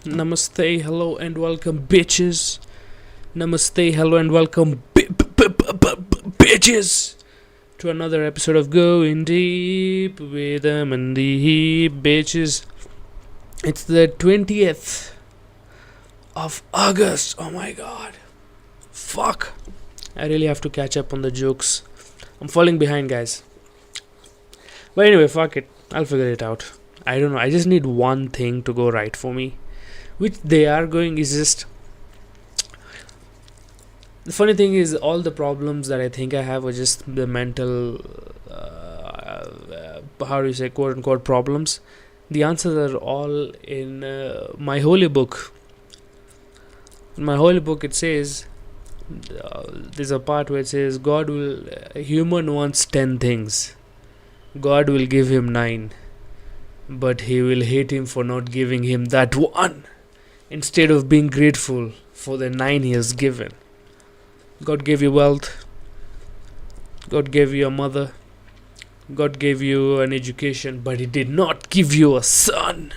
Namaste, hello and welcome, bitches. Namaste, hello and welcome, bitches, to another episode of Going Deep with Amandeep, bitches. It's the 20th of August. Oh my god. Fuck. I really have to catch up on the jokes. I'm falling behind, guys. But anyway, fuck it. I'll figure it out. I don't know. I just need one thing to go right for me. Which they are going is just. The funny thing is, all the problems that I think I have are just the mental. How do you say, quote unquote, problems. The answers are all in my holy book. In my holy book, it says. There's a part where it says, God will. A human wants 10 things. God will give him 9. But he will hate him for not giving him that one, instead of being grateful for the 9 he has given. God gave you wealth. God gave you a mother. God gave you an education, but he did not give you a son.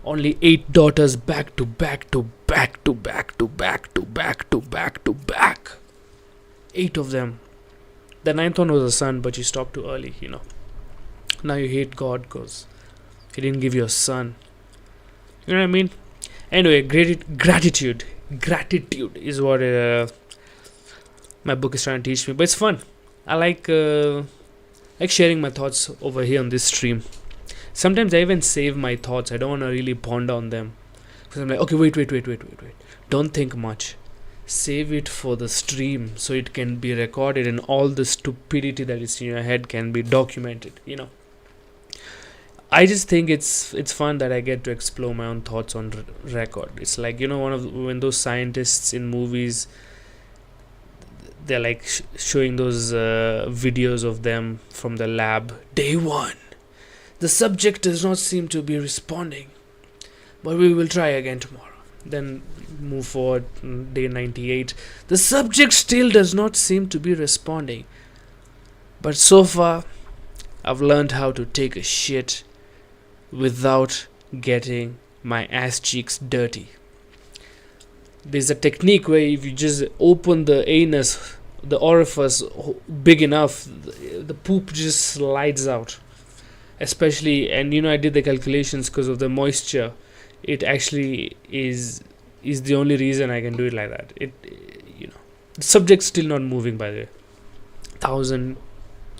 Only 8 daughters back to back to back to back to back to back to back to back. 8 of them. The 9th one was a son, but you stopped too early, Now you hate God because he didn't give you a son. You know what I mean? Anyway, gratitude is what my book is trying to teach me. But it's fun. I like sharing my thoughts over here on this stream. Sometimes I even save my thoughts. I don't want to really ponder on them. Because I'm like, okay, wait. Don't think much. Save it for the stream so it can be recorded and all the stupidity that is in your head can be documented, I just think it's fun that I get to explore my own thoughts on record. It's like, when those scientists in movies, they're like showing those videos of them from the lab. Day 1. The subject does not seem to be responding, but we will try again tomorrow. Then move forward, day 98. The subject still does not seem to be responding, but so far I've learned how to take a shit without getting my ass cheeks dirty. There's a technique where if you just open the anus, the orifice big enough, the poop just slides out. Especially, and I did the calculations because of the moisture. It actually is the only reason I can do it like that. The subject's still not moving, by the way. 1,000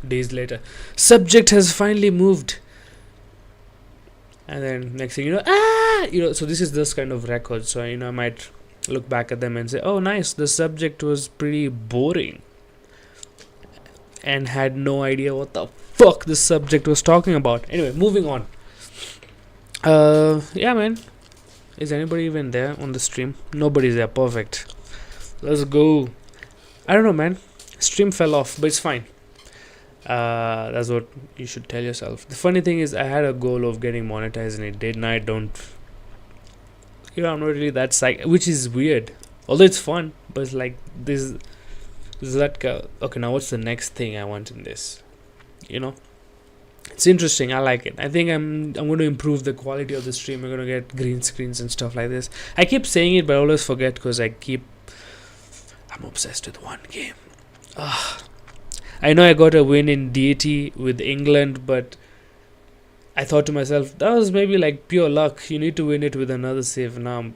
days later, subject has finally moved. And then next thing so this is this kind of record. So I might look back at them and say, oh nice, the subject was pretty boring and had no idea what the fuck the subject was talking about. Anyway, moving on. Yeah man, is anybody even there on the stream? Nobody's there. Perfect. Let's go. I don't know, man. Stream fell off, but it's fine. That's what you should tell yourself. The funny thing is, I had a goal of getting monetized and it did, and I don't. I'm not really that psyched, which is weird. Although it's fun, but it's like this is that. Okay, now what's the next thing I want in this? It's interesting. I like it. I think I'm going to improve the quality of the stream. I'm going to get green screens and stuff like this. I keep saying it, but I always forget because I'm obsessed with one game. I know I got a win in deity with England, but I thought to myself, that was maybe like pure luck. You need to win it with another save now,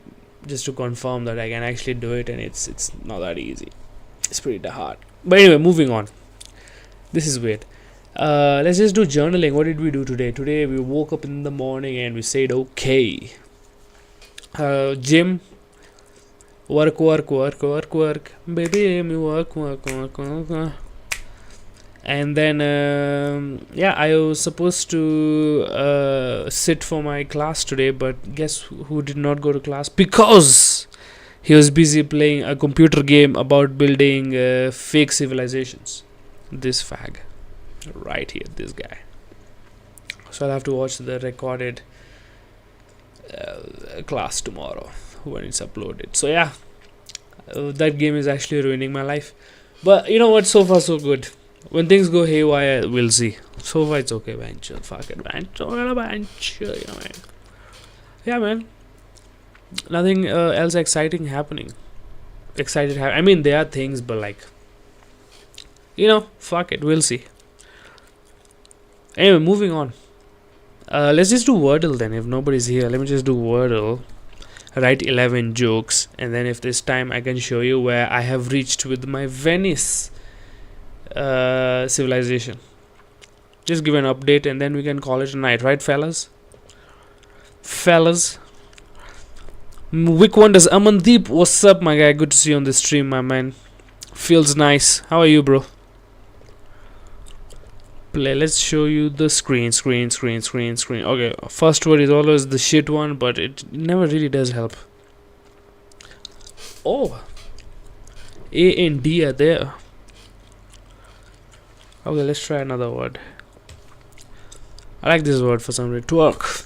just to confirm that I can actually do it, and it's not that easy. It's pretty hard. But anyway, moving on. This is weird. Let's just do journaling. What did we do today? Today we woke up in the morning and we said, okay. Gym. Work. Baby, me work. And then, I was supposed to sit for my class today, but guess who did not go to class? Because he was busy playing a computer game about building fake civilizations. This fag. Right here, this guy. So I'll have to watch the recorded class tomorrow when it's uploaded. So yeah, that game is actually ruining my life. But you know what? So far so good. When things go haywire, we'll see. So far it's okay, venture. Fuck it, venture. Yeah, man. Nothing else exciting happening. I mean, there are things, but like, fuck it. We'll see. Anyway, moving on. Let's just do Wordle then. If nobody's here, let me just do Wordle. Write 11 jokes, and then if this time I can show you where I have reached with my Venice civilization. Just give an update, and then we can call it a night, right, fellas? Wick Wonders, Amandeep, what's up, my guy? Good to see you on the stream, my man. Feels nice. How are you, bro? Let's show you the screen. Okay, first word is always the shit one, but it never really does help. Oh, A and D are there. Okay, let's try another word. I like this word for some reason. Twerk.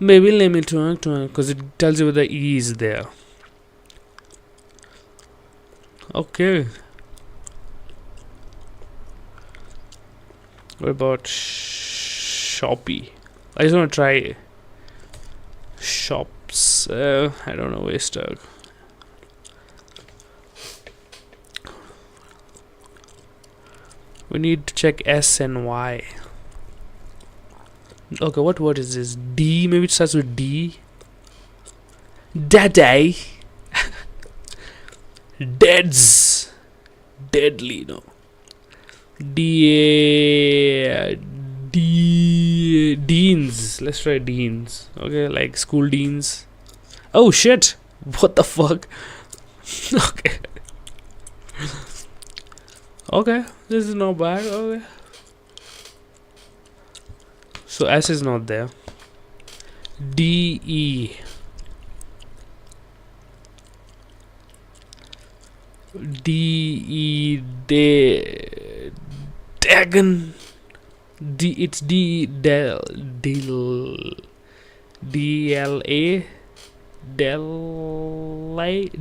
Maybe let me twerk, because it tells you whether E is there. Okay. What about Shopee? I just want to try shops. I don't know where stuck. We need to check S and Y. Okay, what word is this? D? Maybe it starts with D. Daddy. Deads. Deadly, no. Deans. Let's try deans. Okay, like school deans. Oh shit! What the fuck? Okay. Okay, this is not bad. Okay. So S is not there. D E. Dagon. It's DLA.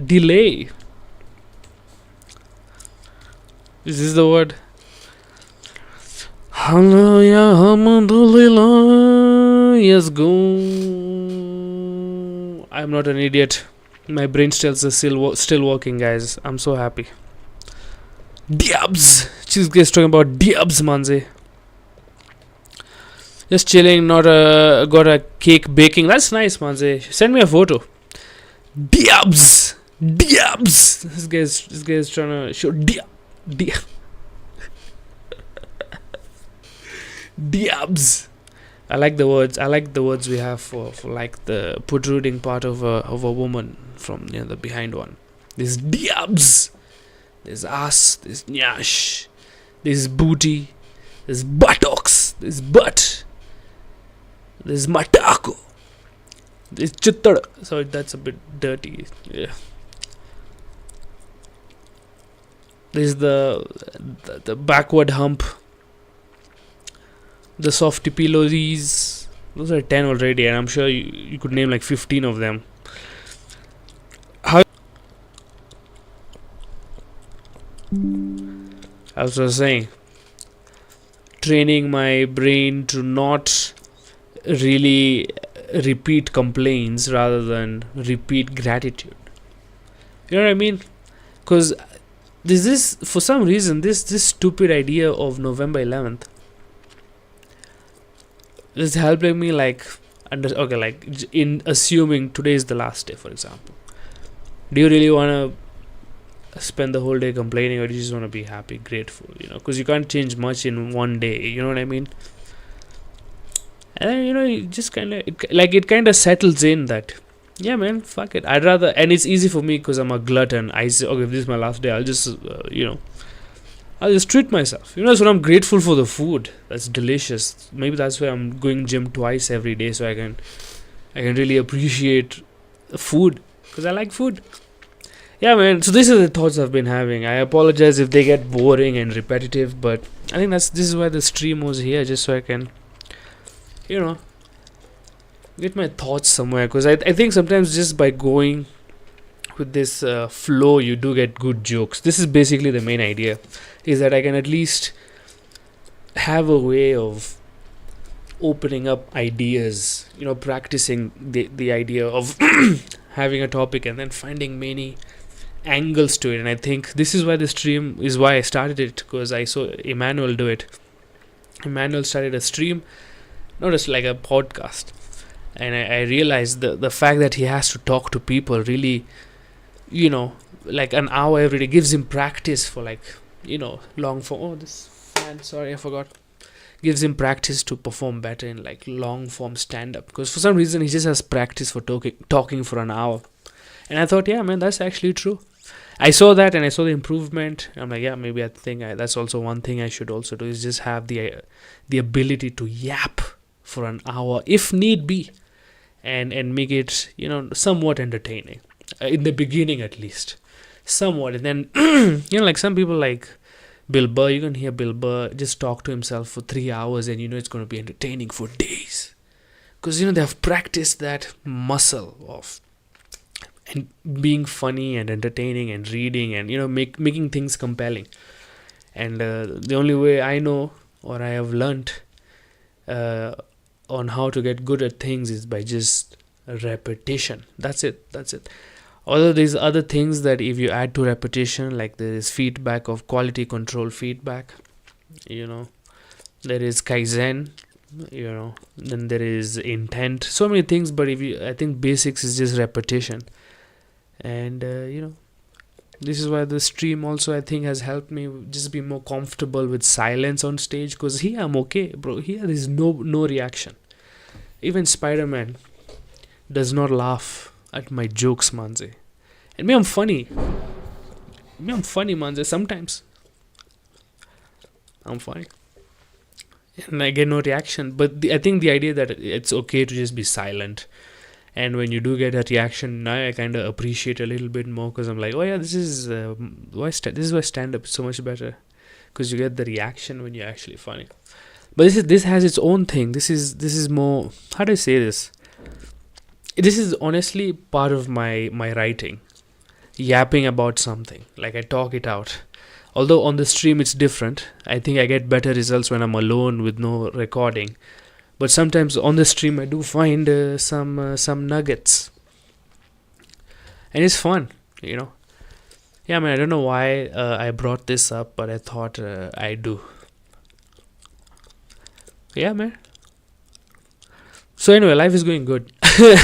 Delay. Is this the word? Yes, go. I'm not an idiot. My brain cells are still working, guys. I'm so happy. Diabs. She's talking about diabs, manze. Just chilling, not got a cake baking. That's nice, manze. Send me a photo. Diabs. This guy's trying to show diabs. I like the words. We have for like the protruding part of a woman from the behind one. There's diabs. There's ass. There's nyash. There's booty. There's buttocks. There's butt. There's matako. There's chittar. Sorry, that's a bit dirty. Yeah. There's the backward hump. The softy pillows. Those are 10 already, and I'm sure you could name like 15 of them. As I was saying, training my brain to not really repeat complaints rather than repeat gratitude. You know what I mean? Because this for some reason this stupid idea of November 11th is helping me like in assuming today is the last day, for example. Do you really want to spend the whole day complaining, or do you just want to be happy, grateful? Because you can't change much in one day. You know what I mean? And then, you just kind of it kind of settles in that, yeah, man, fuck it. I'd rather, and it's easy for me because I'm a glutton. I say, okay, if this is my last day, I'll just I'll just treat myself. So I'm grateful for the food. That's delicious. Maybe that's why I'm going gym twice every day, so I can really appreciate food, because I like food. Yeah, man. So these are the thoughts I've been having. I apologize if they get boring and repetitive, but I think this is why the stream was here, just so I can, get my thoughts somewhere. Because I think sometimes just by going with this flow, you do get good jokes. This is basically the main idea, is that I can at least have a way of opening up ideas, practicing the idea of having a topic and then finding many angles to it. And I think this is why the stream is why I started it, because I saw Emmanuel do it. Emmanuel started a stream, not just like a podcast. And I realized the fact that he has to talk to people really, like an hour every day gives him practice for like, long form. Oh, this fan, sorry, I forgot. Gives him practice to perform better in like long form stand up, because for some reason he just has practice for talking for an hour. And I thought, yeah, man, that's actually true. I saw that and I saw the improvement. I'm like, yeah, maybe I think that's also one thing I should also do, is just have the ability to yap for an hour if need be, and make it somewhat entertaining, in the beginning at least, somewhat. And then like some people like Bill Burr, you can hear Bill Burr just talk to himself for 3 hours and it's going to be entertaining for days, because they have practiced that muscle of and being funny and entertaining and reading and making things compelling. And the only way I know, or I have learnt on how to get good at things, is by just repetition. That's it. Although there's other things that if you add to repetition, like there is feedback of quality control feedback, there is kaizen, then there is intent, so many things. But I think basics is just repetition. And this is why the stream also, I think, has helped me just be more comfortable with silence on stage, because here I'm okay, bro. Here there is no reaction. Even Spider-Man does not laugh at my jokes, manze. And me, I'm funny. Manze. Sometimes I'm funny and I get no reaction. But I think the idea that it's okay to just be silent, and when you do get a reaction, now I kind of appreciate a little bit more, because I'm like, oh yeah, this is why stand-up is so much better, because you get the reaction when you're actually funny. But this has its own thing. This is more, how do I say this? This is honestly part of my writing, yapping about something, like I talk it out. Although on the stream it's different. I think I get better results when I'm alone with no recording. But sometimes on the stream I do find some nuggets, and it's fun, Yeah, I mean, I don't know why I brought this up, but I thought I do. Yeah, man. So anyway, life is going good.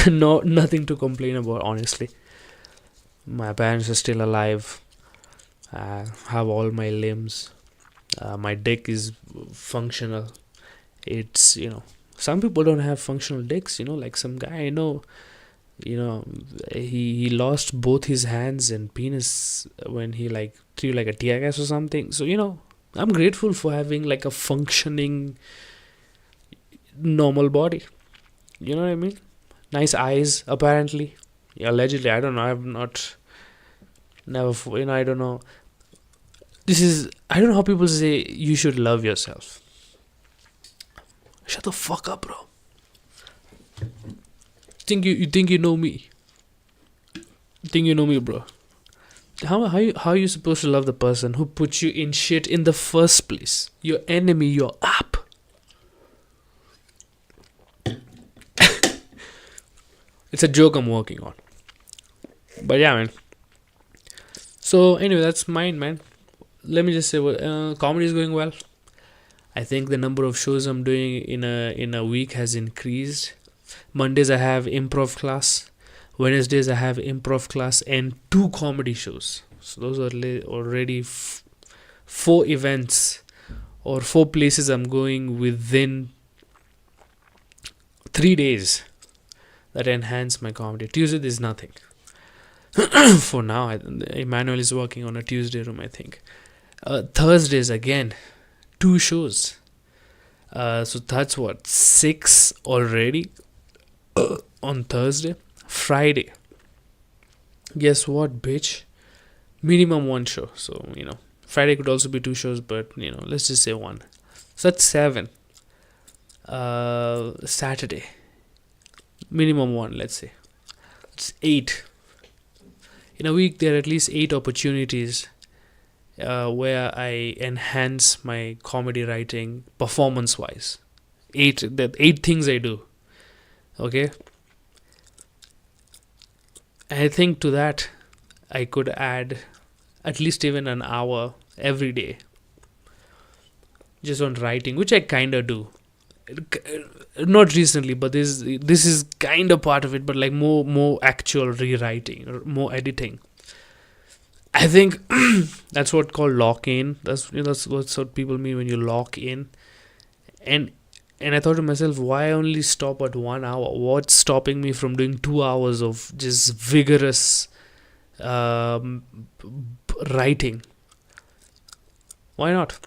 No, nothing to complain about, honestly. My parents are still alive. I have all my limbs. My dick is functional. It's, some people don't have functional dicks, like some guy I know, he lost both his hands and penis when he like threw like a tear gas or something. So, I'm grateful for having like a functioning normal body. You know what I mean? Nice eyes, apparently. Allegedly, I don't know. I've not, never, I don't know. I don't know how people say you should love yourself. Shut the fuck up, bro. You think you know me? Think you know me, bro? How are you supposed to love the person who put you in shit in the first place? Your enemy, your app. It's a joke I'm working on. But yeah, man. So anyway, that's mine, man. Let me just say, comedy is going well. I think the number of shows I'm doing in a week has increased. Mondays I have improv class. Wednesdays I have improv class and 2 comedy shows. So those are already 4 events or 4 places I'm going within 3 days that enhance my comedy. Tuesday there's nothing. For now, Emmanuel is working on a Tuesday room, I think. Thursdays again, 2 shows. So that's what, 6 already on Thursday. Friday, guess what, bitch? Minimum 1 show. So, Friday could also be 2 shows, but, let's just say 1. So that's 7. Saturday, minimum 1, let's say. It's 8. In a week, there are at least 8 opportunities where I enhance my comedy writing performance-wise. eight things I do. Okay, I think to that I could add at least even an hour every day just on writing, which I kind of do. Not recently, but this is kind of part of it, but like more actual rewriting or more editing. I think that's what called lock in. That's what people mean when you lock in. And and I thought to myself, why only stop at 1 hour? What's stopping me from doing 2 hours of just vigorous um, writing? Why not?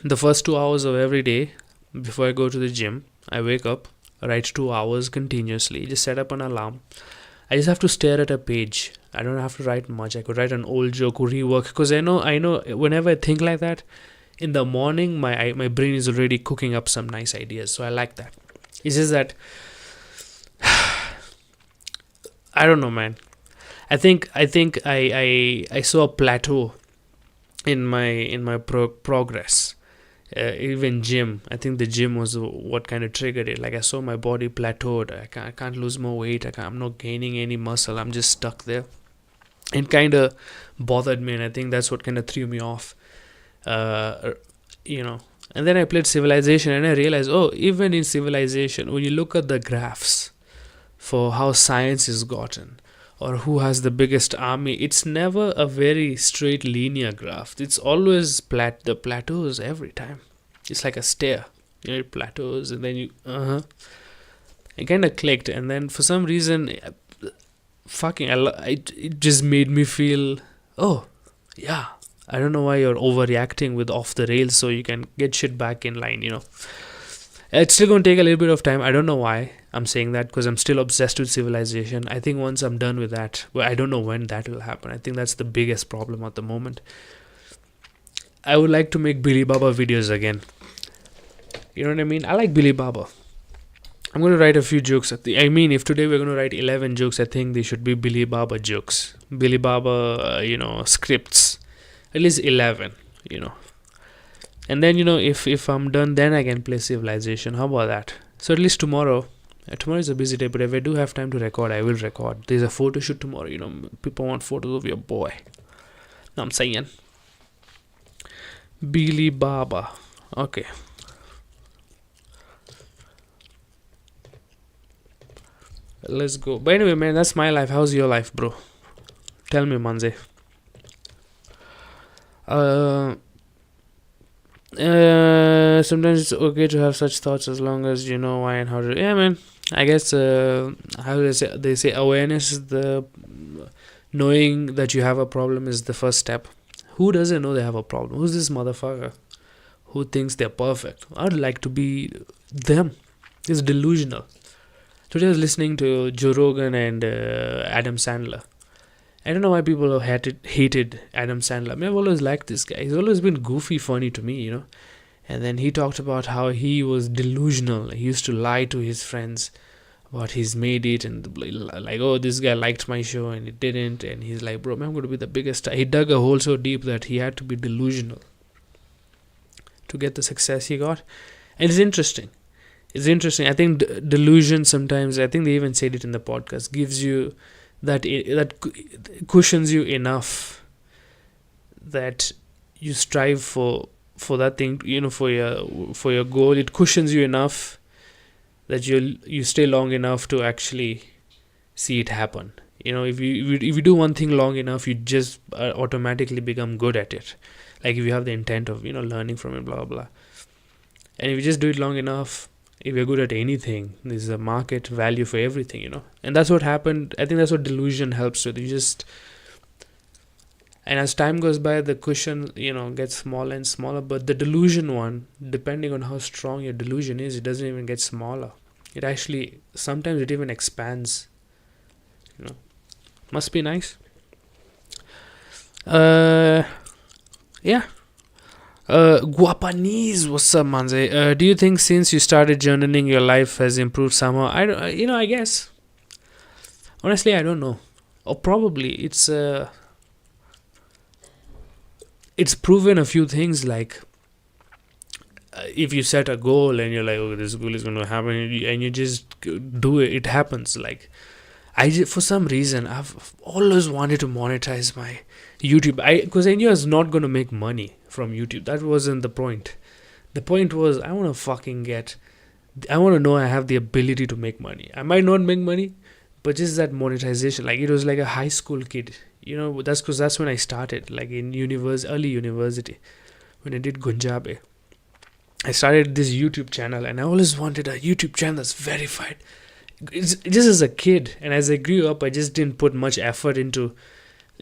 The first 2 hours of every day before I go to the gym, I wake up, write 2 hours continuously, just set up an alarm. I just have to stare at a page. I don't have to write much. I could write an old joke or rework, because I know whenever I think like that in the morning, my brain is already cooking up some nice ideas. So I like that. It's just that I don't know, man. I think I saw a plateau in my progress. Even gym, I think the gym was what kind of triggered it. Like I saw my body plateaued. I can't lose more weight. I'm not gaining any muscle. I'm just stuck there. It kind of bothered me, and I think that's what kind of threw me off. uh, you know. And then I played Civilization, and I realized, oh, even in Civilization, when you look at the graphs for how science is gotten, or who has the biggest army, it's never a very straight linear graph. It's always the plateaus every time. It's like a stair. It plateaus, and then it kind of clicked, and then for some reason, it just made me feel, oh, yeah. I don't know why you're overreacting with off the rails, so you can get shit back in line. It's still going to take a little bit of time. I don't know why I'm saying that, because I'm still obsessed with Civilization. I think once I'm done with that, well, I don't know when that will happen. I think that's the biggest problem at the moment. I would like to make Billy Baba videos again. You know what I mean? I like Billy Baba. I'm going to write a few jokes. If today we're going to write 11 jokes, I think they should be Billy Baba jokes. Billy Baba, scripts. At least 11, And then, if I'm done, then I can play Civilization. How about that? So at least tomorrow. Tomorrow is a busy day, but if I do have time to record, I will record. There's a photo shoot tomorrow. People want photos of your boy. Know what I'm saying? Billy Baba. Okay. Let's go. But anyway, man, that's my life. How's your life, bro? Tell me, Manze. Sometimes it's okay to have such thoughts as long as you know why and how to. Yeah, man. I guess how they say awareness is the knowing that you have a problem is the first step. Who doesn't know they have a problem? Who's this motherfucker who thinks they're perfect? I'd like to be them. It's delusional. Today I was listening to Joe Rogan and Adam Sandler. I don't know why people have hated Adam Sandler. I mean, I've always liked this guy. He's always been goofy funny to me, And then he talked about how he was delusional. He used to lie to his friends about he's made it, and like, oh, this guy liked my show and it didn't. And he's like, bro, man, I'm going to be the biggest star. He dug a hole so deep that he had to be delusional to get the success he got. And it's interesting. I think delusion sometimes, I think they even said it in the podcast, gives you that cushions you enough that you strive for that thing, for your goal. It cushions you enough that you stay long enough to actually see it happen. If you do one thing long enough, you just automatically become good at it. Like if you have the intent of learning from it, blah blah blah. And if you just do it long enough, if you're good at anything, there's a market value for everything, And that's what happened. I think that's what delusion helps with. And as time goes by, the cushion, gets smaller and smaller. But the delusion one, depending on how strong your delusion is, it doesn't even get smaller. It actually, sometimes it even expands. Must be nice. Yeah. Guapanese, what's up, Manze? Do you think since you started journaling, your life has improved somehow? I guess. Honestly, I don't know. Or probably it's proven a few things, like if you set a goal and you're like, oh, this goal is going to happen, and you just do it, it happens. Like, for some reason, I've always wanted to monetize my YouTube. Because I knew I was not going to make money from YouTube. That wasn't the point. The point was, I want to know I have the ability to make money. I might not make money, but just that monetization. Like, it was like a high school kid. That's because that's when I started. Like, in early university, when I did Gunjabe. I started this YouTube channel, and I always wanted a YouTube channel that's verified. It's just as a kid, and as I grew up, I just didn't put much effort into,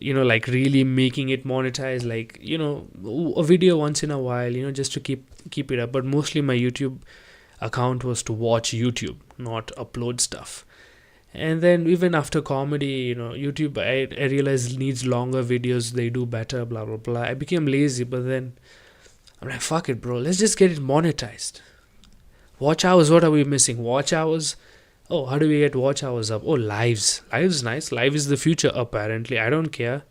like really making it monetize. Like, a video once in a while, just to keep it up. But mostly my YouTube account was to watch YouTube, not upload stuff. And then even after comedy, YouTube, I realized needs longer videos. They do better, blah blah blah. I became lazy, but then I'm like, fuck it, bro. Let's just get it monetized. Watch hours. What are we missing? Watch hours. Oh, how do we get watch hours up? Oh, lives. Lives nice. Live is the future, apparently. I don't care.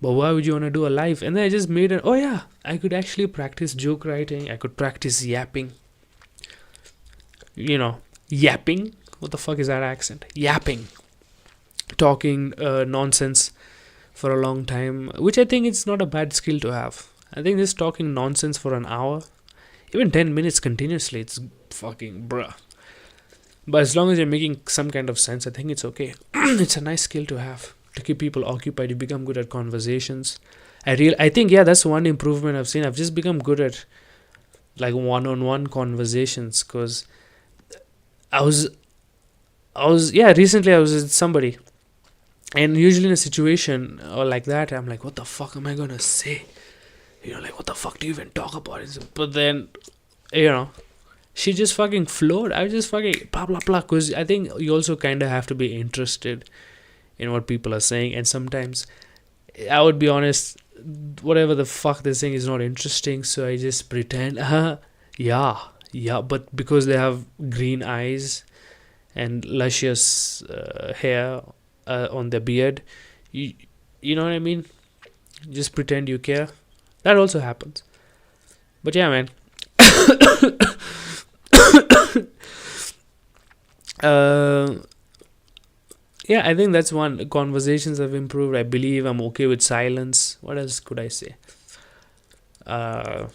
But why would you want to do a live? And then I just made it. Oh, yeah. I could actually practice joke writing. I could practice yapping. Yapping? What the fuck is that accent? Yapping. Talking nonsense for a long time. Which I think it's not a bad skill to have. I think just talking nonsense for an hour, even 10 minutes continuously, it's fucking bruh. But as long as you're making some kind of sense, I think it's okay. It's a nice skill to have, to keep people occupied. You become good at conversations. I think, yeah, that's one improvement I've seen. I've just become good at like one-on-one conversations, because recently I was with somebody, and usually in a situation or like that, I'm like, what the fuck am I gonna say? Like, what the fuck do you even talk about it? But then, she just fucking flowed. I was just fucking blah blah blah. Because I think you also kind of have to be interested in what people are saying. And sometimes, I would be honest, whatever the fuck they're saying is not interesting. So I just pretend, yeah. But because they have green eyes and luscious hair on their beard, you know what I mean? Just pretend you care. That also happens. But yeah, man. Yeah, I think that's one. Conversations have improved. I believe I'm okay with silence. What else could I say? I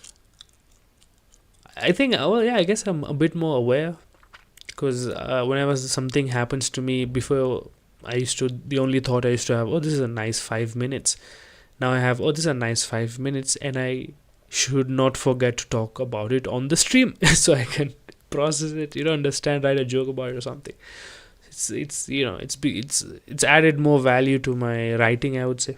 think, I guess I'm a bit more aware. Because whenever something happens to me, before the only thought I used to have, oh, this is a nice 5 minutes. Now I have, this is a nice 5 minutes, and I should not forget to talk about it on the stream so I can process it, understand, write a joke about it or something. It's added more value to my writing, I would say.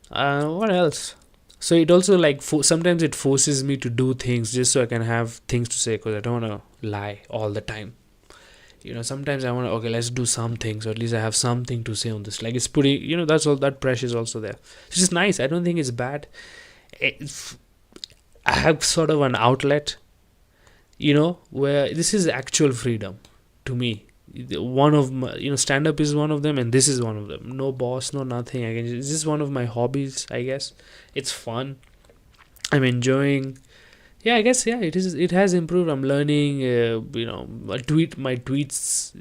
What else? So it also sometimes it forces me to do things just so I can have things to say, because I don't want to lie all the time. Sometimes I want to, okay, let's do something, so at least I have something to say on this. Like, it's pretty, that's all, that pressure is also there. It's just nice. I don't think it's bad. I have sort of an outlet, where this is actual freedom to me. One of my, stand-up is one of them, and this is one of them. No boss, no nothing. It's just one of my hobbies, I guess. It's fun. I'm enjoying. Yeah, I guess, yeah, it has improved. I'm learning, my tweets,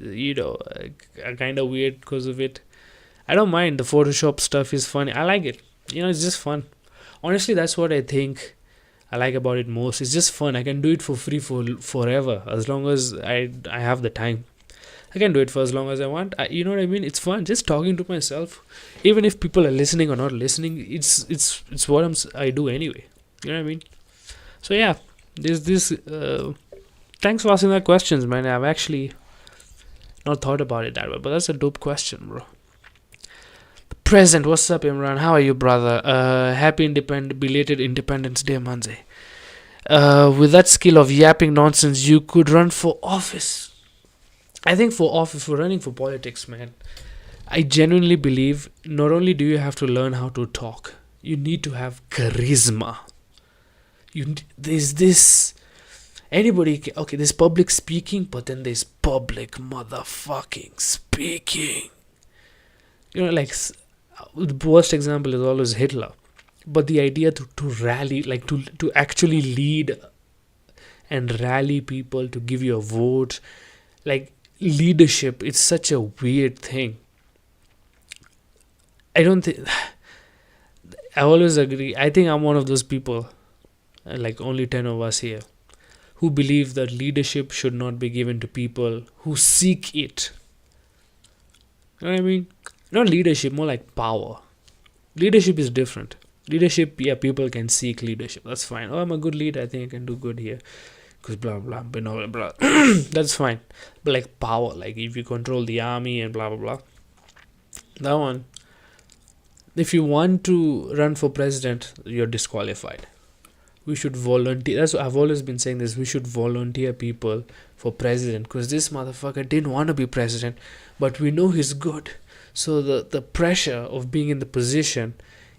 are kind of weird because of it. I don't mind. The Photoshop stuff is funny. I like it. It's just fun. Honestly, that's what I think I like about it most. It's just fun. I can do it for free for forever, as long as I have the time. I can do it for as long as I want. You know what I mean? It's fun just talking to myself. Even if people are listening or not listening, it's what I do anyway. You know what I mean? So yeah, there's this. Thanks for asking that questions, man. I've actually not thought about it that way, but that's a dope question, bro. The present, what's up, Imran? How are you, brother? Happy belated Independence Day, Manze. With that skill of yapping nonsense, you could run for office. I think for running for politics, man, I genuinely believe not only do you have to learn how to talk, you need to have charisma. There's this, there's public speaking, but then there's public motherfucking speaking. The worst example is always Hitler. but the idea to rally, like to actually lead and rally people to give you a vote, like leadership, it's such a weird thing. I don't think I always agree. I think I'm one of those people, like only 10 of us here, who believe that leadership should not be given to people who seek it. You know what I mean? Not leadership, more like power. Leadership is different. Leadership, yeah, people can seek leadership. That's fine. Oh, I'm a good leader. I think I can do good here. Because blah, blah, blah, blah, blah. That's fine. But like power, like if you control the army and blah, blah, blah. That one, if you want to run for president, you're disqualified. We should volunteer. That's what I've always been saying this. We should volunteer people for president because this motherfucker didn't want to be president, but we know he's good. So the pressure of being in the position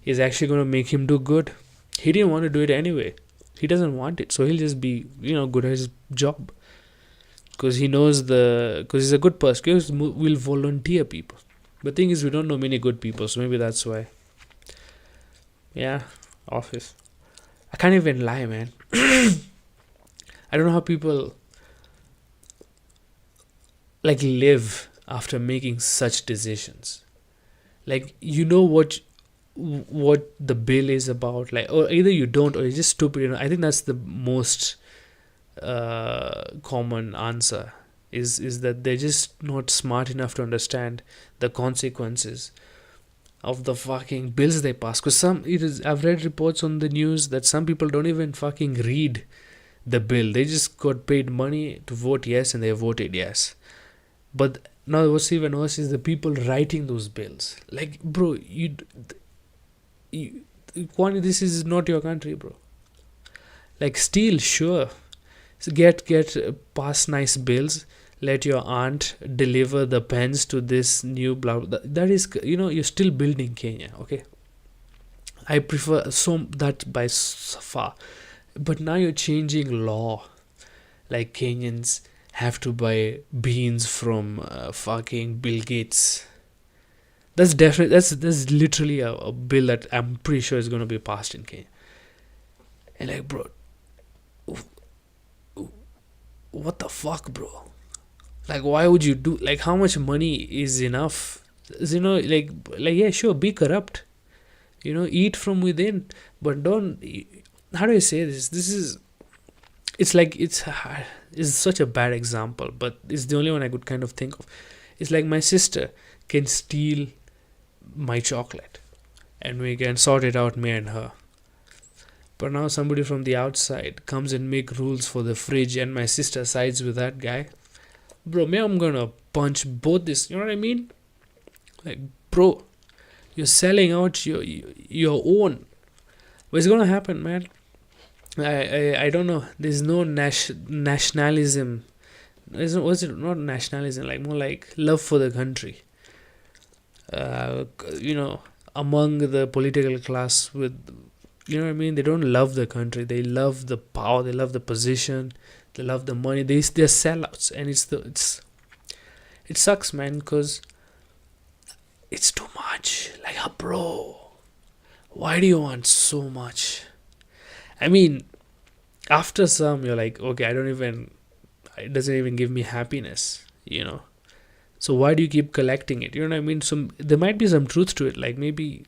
is actually going to make him do good. He didn't want to do it anyway. He doesn't want it, so he'll just be good at his job because he knows because he's a good person. We'll volunteer people. But the thing is, we don't know many good people, so maybe that's why. Yeah, office. I can't even lie, man. I don't know how people like live after making such decisions. Like what the bill is about, like, or either you don't or you're just stupid. I think that's the most common answer. Is that they're just not smart enough to understand the consequences of the fucking bills they pass. Because I've read reports on the news that some people don't even fucking read the bill. They just got paid money to vote yes, and they voted yes. But now what's even worse is the people writing those bills. Like, bro, this is not your country, bro. Like, steal, sure. So get pass nice bills. Let your aunt deliver the pens to this new blah. That is, you're still building Kenya, okay? I prefer that by far. But now you're changing law. Like, Kenyans have to buy beans from fucking Bill Gates. That's definitely that's literally a bill that I'm pretty sure is going to be passed in Kenya. And like, bro, what the fuck, bro? Like, why would you do, like, how much money is enough? Like yeah, sure, be corrupt, eat from within, but don't. How do I say this? It's such a bad example, but it's the only one I could kind of think of. It's like my sister can steal my chocolate and we can sort it out, me and her. But now somebody from the outside comes and make rules for the fridge and my sister sides with that guy. Bro, me, I'm gonna punch both this. You know what I mean? Like, bro, you're selling out your own. What's gonna happen, man? I don't know. There's no nationalism. Not nationalism? Like, more like love for the country. Among the political class, with, you know what I mean? They don't love the country. They love the power. They love the position. They love the money. They're sellouts, and it sucks, man, because it's too much. Like, bro, why do you want so much? I mean, after some, you're like, okay, it doesn't even give me happiness, So why do you keep collecting it? You know what I mean? There might be some truth to it. Like, maybe,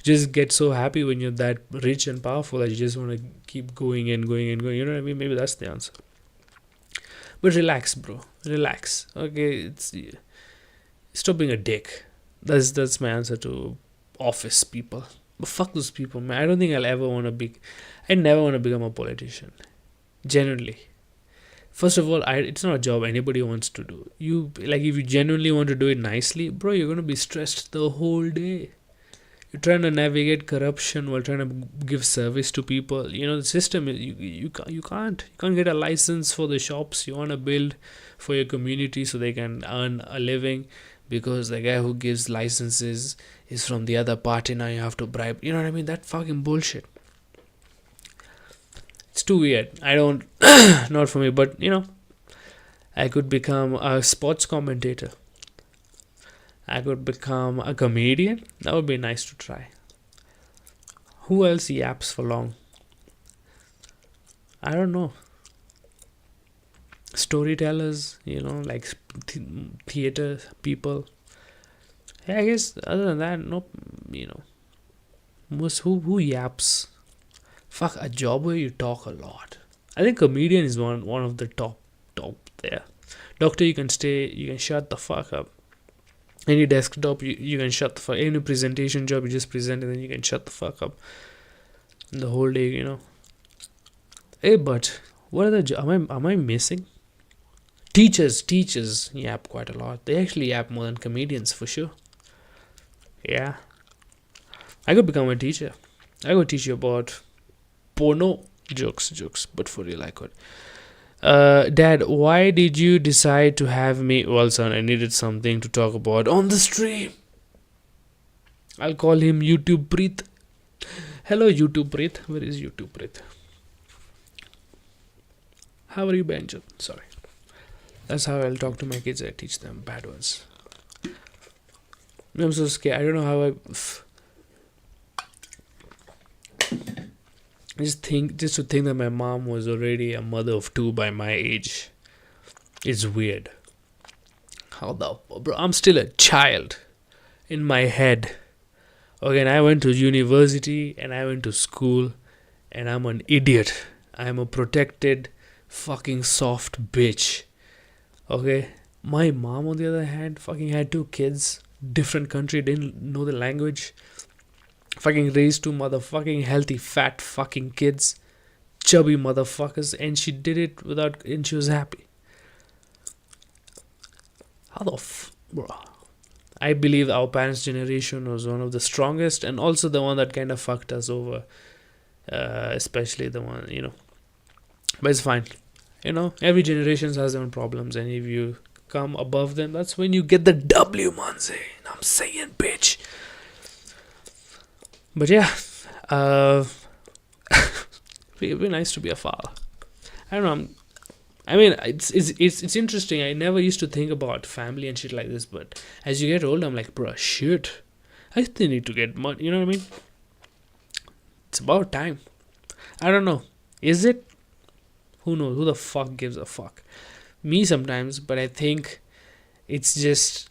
just get so happy when you're that rich and powerful that you just want to keep going and going and going. You know what I mean? Maybe that's the answer. But relax, bro. Relax. Okay, stop being a dick. That's my answer to office people. But fuck those people, man. I don't think I never want to become a politician. Genuinely. First of all, it's not a job anybody wants to do. If you genuinely want to do it nicely, bro, you're going to be stressed the whole day. You're trying to navigate corruption while trying to give service to people. The system, you can't get a license for the shops you want to build for your community so they can earn a living, because the guy who gives licenses is from the other party. Now you have to bribe. You know what I mean? That fucking bullshit. It's too weird. I don't, not for me, but I could become a sports commentator. I could become a comedian. That would be nice to try. Who else yaps for long? I don't know. Storytellers, like theater people. Yeah, I guess other than that, nope. You know, most who yaps. Fuck, a job where you talk a lot. I think comedian is one of the top there. Doctor, you can shut the fuck up. Any desktop, you can shut the fuck. Any presentation job, you just present and then you can shut the fuck up the whole day. Hey, but what are the am I missing? Teachers yap quite a lot. They actually yap more than comedians for sure. Yeah, I could become a teacher. I could teach you about porno jokes, but for real, I could. Dad, why did you decide to have me? Well, son, I needed something to talk about on the stream. I'll call him YouTube Preet. Hello, YouTube Preet. Where is YouTube Preet? How are you, Benjo? Sorry. That's how I'll talk to my kids. I teach them bad words. I'm so scared. I don't know how just to think that my mom was already a mother of two by my age. It's weird. How the bro? I'm still a child in my head. Okay, and I went to university and I went to school, and I'm an idiot. I'm a protected, fucking soft bitch. Okay, my mom on the other hand fucking had two kids, different country, didn't know the language. Fucking raised two motherfucking healthy fat fucking kids, chubby motherfuckers, and she did it and she was happy. How the bro? I believe our parents' generation was one of the strongest, and also the one that kind of fucked us over, especially the one But it's fine. Every generation has their own problems, and if you come above them, that's when you get the W, Manze. I'm saying, bitch. But yeah, it'd be nice to be a father. I don't know. I mean, it's interesting. I never used to think about family and shit like this, but as you get older, I'm like, bro, shit. I still need to get money. You know what I mean? It's about time. I don't know. Is it? Who knows? Who the fuck gives a fuck? Me sometimes, but I think it's just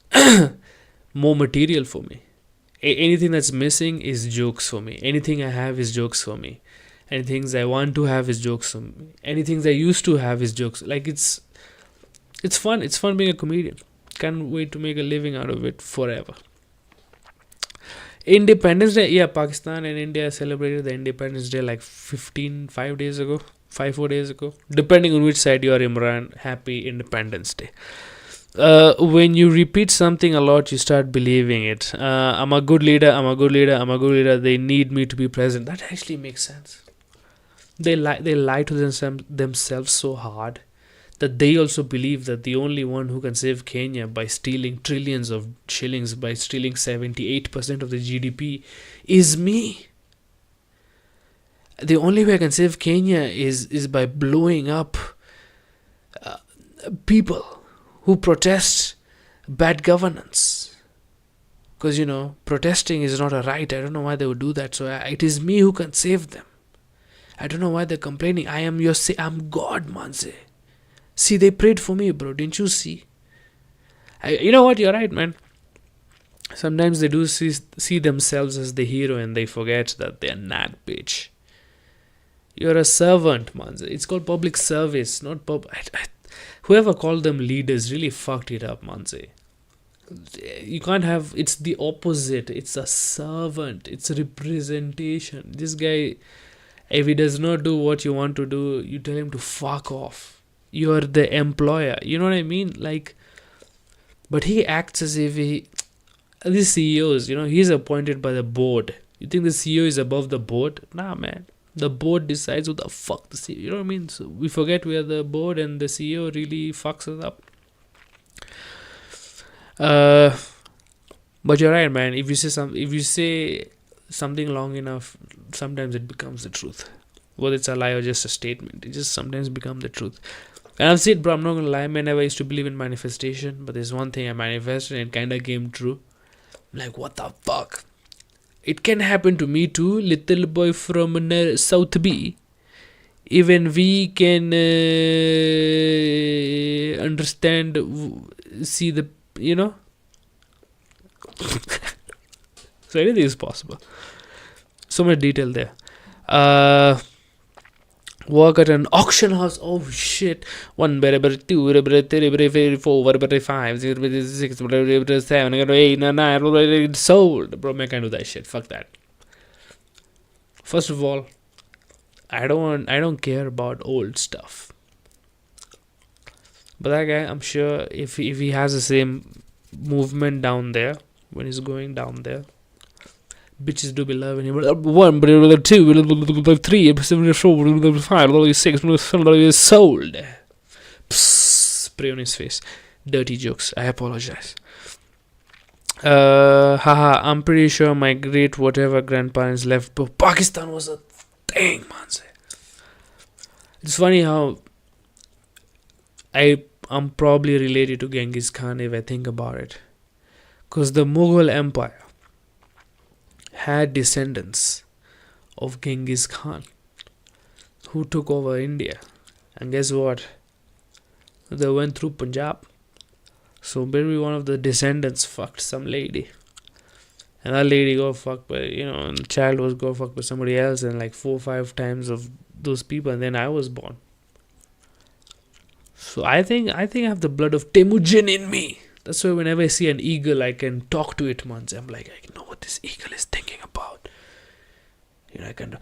more material for me. Anything that's missing is jokes for me. Anything I have is jokes for me. Anything I want to have is jokes for me. Anything I used to have is jokes. Like it's fun. It's fun being a comedian. Can't wait to make a living out of it forever. Independence Day. Yeah, Pakistan and India celebrated the Independence Day like 4 days ago. Depending on which side you are, Imran. Happy Independence Day. When you repeat something a lot, you start believing it. I'm a good leader. They need me to be present. That actually makes sense. They lie to themselves so hard that they also believe that the only one who can save Kenya by stealing trillions of shillings, by stealing 78% of the GDP, is me. The only way I can save Kenya is by blowing up people who protest bad governance. Because, protesting is not a right. I don't know why they would do that. So it is me who can save them. I don't know why they're complaining. I'm God, Manze. See, they prayed for me, bro. Didn't you see? You know what? You're right, man. Sometimes they do see themselves as the hero and they forget that they're not, bitch. You're a servant, Manze. It's called public service, not whoever called them leaders really fucked it up, Manze. You can't have... It's the opposite. It's a servant. It's a representation. This guy... If he does not do what you want to do, you tell him to fuck off. You're the employer. You know what I mean? Like, but he acts as if these CEOs, he's appointed by the board. You think the CEO is above the board? Nah, man. The board decides who the fuck the CEO. You know what I mean? So we forget we are the board, and the CEO really fucks us up. But you're right, man. If you say something long enough, sometimes it becomes the truth. Whether it's a lie or just a statement, it just sometimes becomes the truth. And I've said, bro, I'm not gonna lie, man. I used to believe in manifestation, but there's one thing I manifested and it kind of came true. I'm like, what the fuck? It can happen to me too, little boy from South B. Even we can understand, see the, you know. So anything is possible. So much detail there. Work at an auction house. Oh shit. 1 berry 2 berry 3 berry 4 berry 5 0 berry 6 berry 7 8 9 sold. Bro, I can't do that shit. Fuck that. First of all, I don't care about old stuff. But that guy, I'm sure if he has the same movement down there when he's going down there, bitches do be loving him. 1, 2, 3, 4, 5, 6, 7 sold. Spray on his face. Dirty jokes. I apologize. Haha, I'm pretty sure my great whatever grandparents left, but Pakistan was a thing, man. It's funny how I'm probably related to Genghis Khan if I think about it. Because the Mughal Empire had descendants of Genghis Khan who took over India. And guess what? They went through Punjab. So maybe one of the descendants fucked some lady. And that lady got fucked by, and the child was got fucked by somebody else, and like 4 or 5 times of those people, and then I was born. So I think I have the blood of Temujin in me. That's why whenever I see an eagle, I can talk to it once. I'm like, I know what this eagle is thinking about. I can,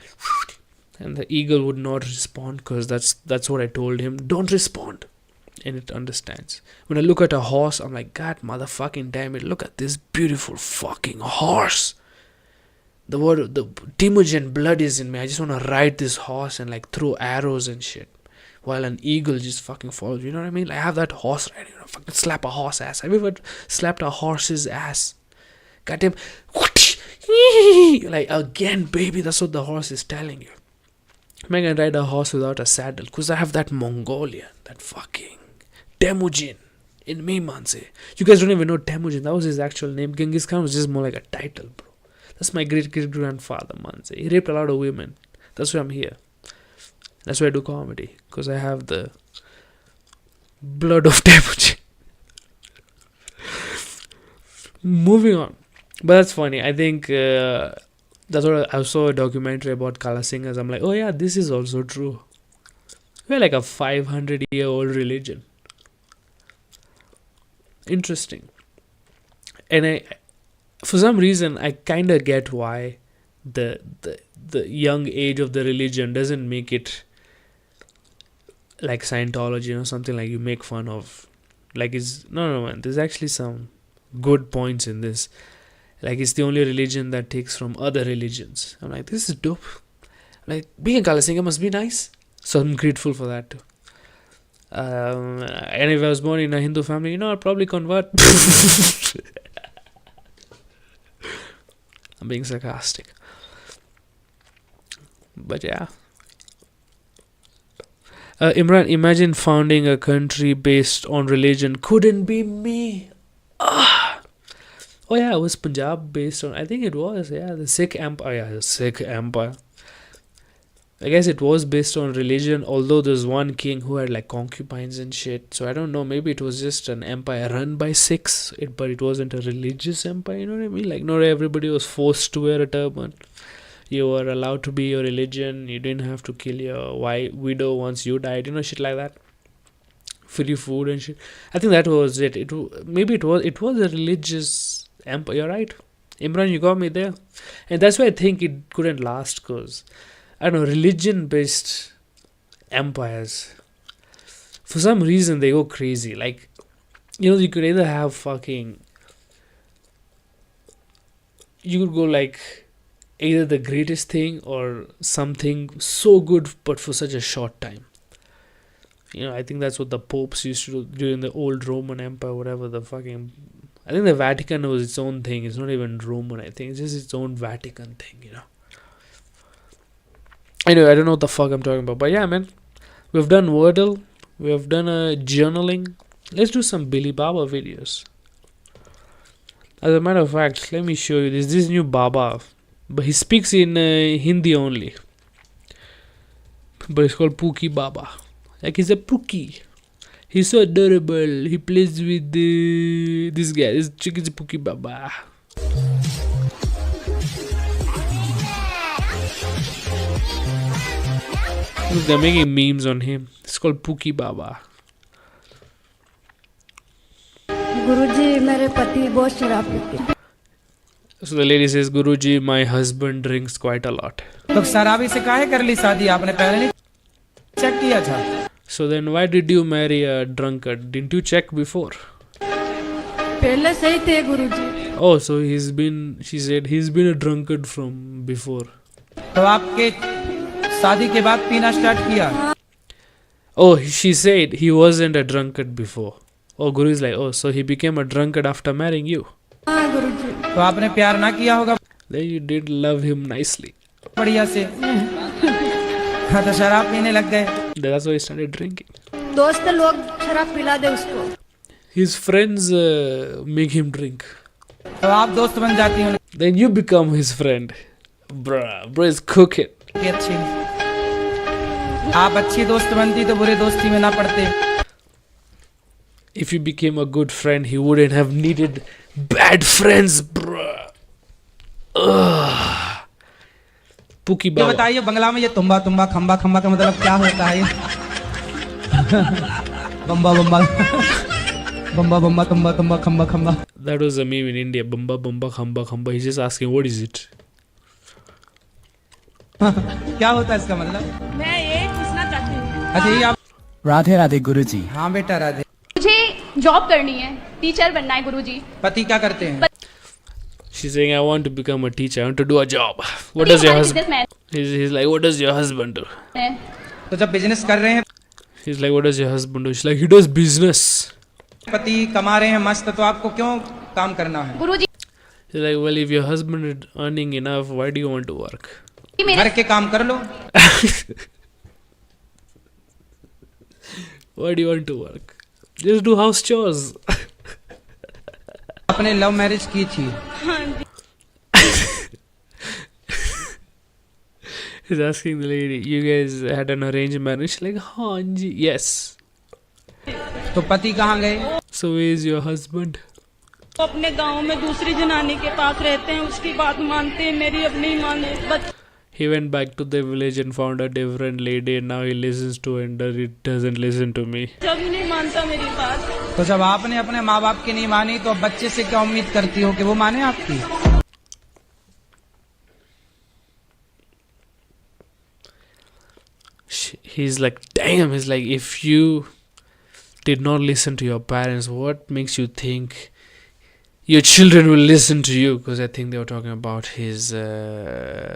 and the eagle would not respond because that's what I told him. Don't respond, and it understands. When I look at a horse, I'm like, God, motherfucking damn it! Look at this beautiful fucking horse. The Temujin blood is in me. I just want to ride this horse and like throw arrows and shit. While an eagle just fucking follows. You know what I mean? Like, I have that horse riding. Fucking slap a horse ass. Have you ever slapped a horse's ass? Goddamn. Like, again, baby. That's what the horse is telling you. I'm not gonna ride a horse without a saddle. Because I have that Mongolian. That fucking Temujin in me, manse. You guys don't even know Temujin. That was his actual name. Genghis Khan was just more like a title, bro. That's my great-great-grandfather, manse. He raped a lot of women. That's why I'm here. That's why I do comedy, because I have the blood of Temujin. Moving on. But that's funny. I think that's what I saw a documentary about Kala Singers. I'm like, oh yeah, this is also true. We're like a 500-year-old religion. Interesting. And for some reason, I kind of get why the young age of the religion doesn't make it like Scientology, something like you make fun of. Like, no, man, there's actually some good points in this. Like, it's the only religion that takes from other religions. I'm like, this is dope. Like, being a Kala Singer must be nice. So I'm grateful for that too. And if I was born in a Hindu family, I'd probably convert. I'm being sarcastic. But yeah. Imran, imagine founding a country based on religion. Couldn't be me. Oh yeah, it was Punjab based on, I think it was, the Sikh Empire. Yeah, the Sikh Empire. I guess it was based on religion, although there's one king who had like concubines and shit. So I don't know, maybe it was just an empire run by Sikhs, but it wasn't a religious empire, you know what I mean? Like, not everybody was forced to wear a turban. You were allowed to be your religion. You didn't have to kill your widow once you died, shit like that. Free food and shit. I think that was it. It was a religious empire. You're right, Imran, you got me there. And that's why I think it couldn't last, because I don't know, religion-based empires, for some reason they go crazy. Like, you could either have you could go like either the greatest thing or something so good but for such a short time. I think that's what the popes used to do during the old Roman Empire, whatever the fucking... I think the Vatican was its own thing. It's not even Roman, I think. It's just its own Vatican thing, Anyway, I don't know what the fuck I'm talking about. But yeah, man. We've done Wordle. We have done journaling. Let's do some Billy Baba videos. As a matter of fact, let me show you this. This new Baba but he speaks in Hindi only. But it's called Pookie Baba. Like he's a Pookie. He's so adorable. He plays with this guy. This chick is Pookie Baba. Look, they're making memes on him. It's called Pookie Baba. गुरुजी मेरे पति बहुत शराब पीते. So the lady says, Guruji, my husband drinks quite a lot. तो शराबी से काहे कर ली शादी आपने पहले नहीं चेक किया था? So then why did you marry a drunkard? Didn't you check before? पहले सही थे गुरुजी. Oh, so she said he's been a drunkard from before. तो आपके शादी के बाद पीना स्टार्ट किया? Oh, she said he wasn't a drunkard before. Oh, Guru is like, oh, so he became a drunkard after marrying you. हाँ गुरुजी. तो आपने प्यार ना किया होगा Then you did love him nicely. बढ़िया से. हाँ तो शराब पीने लग गए. That's why he started drinking. दोस्त लोग शराब पिला दे उसको. His friends make him drink. तो आप दोस्त बन जाती हो. Then you become his friend. Bro is cooking. अच्छी. आप अच्छी दोस्त बनती तो बुरे दोस्ती में ना पड़ते. If you became a good friend, he wouldn't have needed bad friends, bro. Pookie ये Baba. बताइए बंगला में ये तुम्बा तुम्बा खम्बा खम्बा का मतलब क्या होता है? बम्बा बम्बा बम्बा बम्बा तुम्बा तुम्बा खम्बा खम्बा. That was a meme in India. Bamba bamba khamba khamba. He's just asking, what is it? क्या होता है इसका मतलब? मैं ये पूछना चाहती हूँ. अच्छा ये आप. राधे राधे गुरुजी. हाँ बेटा राधे. मुझे जॉब करनी है, टीचर बनना है गुरुजी. पति क्या करते हैं? She's saying, I want to become a teacher. I want to do a job. What does your husband? He's like, what does your husband do? तो जब बिजनेस कर रहे हैं He's like, what does your husband do? She's like, he does business. पति कमा रहे हैं मस्त तो आपको क्यों काम करना है? गुरुजी She's like, well, if your husband is earning enough, why do you want to work? घर के काम कर लो. Why do you want to work? Just do house chores. आपने लव मैरिज की थी. He's asking the lady, you guys had an arranged marriage? She's like, haan ji, yes. तो पति कहाँ गए? So where is your husband? वो अपने गांव में दूसरी जनानी के पास रहते हैं, उसकी बात मानते हैं, मेरी अब नहीं माने. He went back to the village and found a different lady, and now he listens to her and he doesn't listen to me. जब नहीं मानता मेरी बात. तो जब आपने अपने माँ बाप की नहीं मानी तो बच्चे से क्या उम्मीद करती हो कि वो माने आपकी? He's like, damn. He's like, if you did not listen to your parents, what makes you think your children will listen to you? Because I think they were talking about his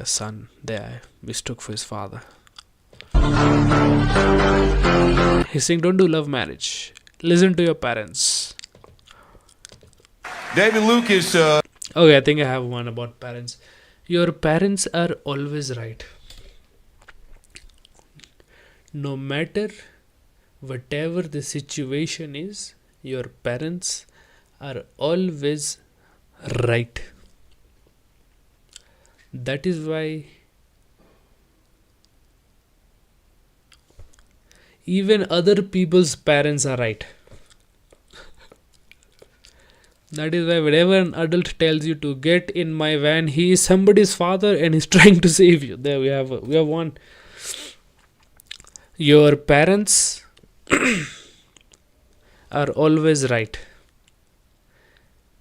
son. They mistook for his father. He's saying, don't do love marriage. Listen to your parents. David Lucas. Okay, I think I have one about parents. Your parents are always right. No matter whatever the situation is, your parents are always right. That is why even other people's parents are right. That is why whenever an adult tells you to get in my van, he is somebody's father and he's trying to save you. There we have one. Your parents are always right,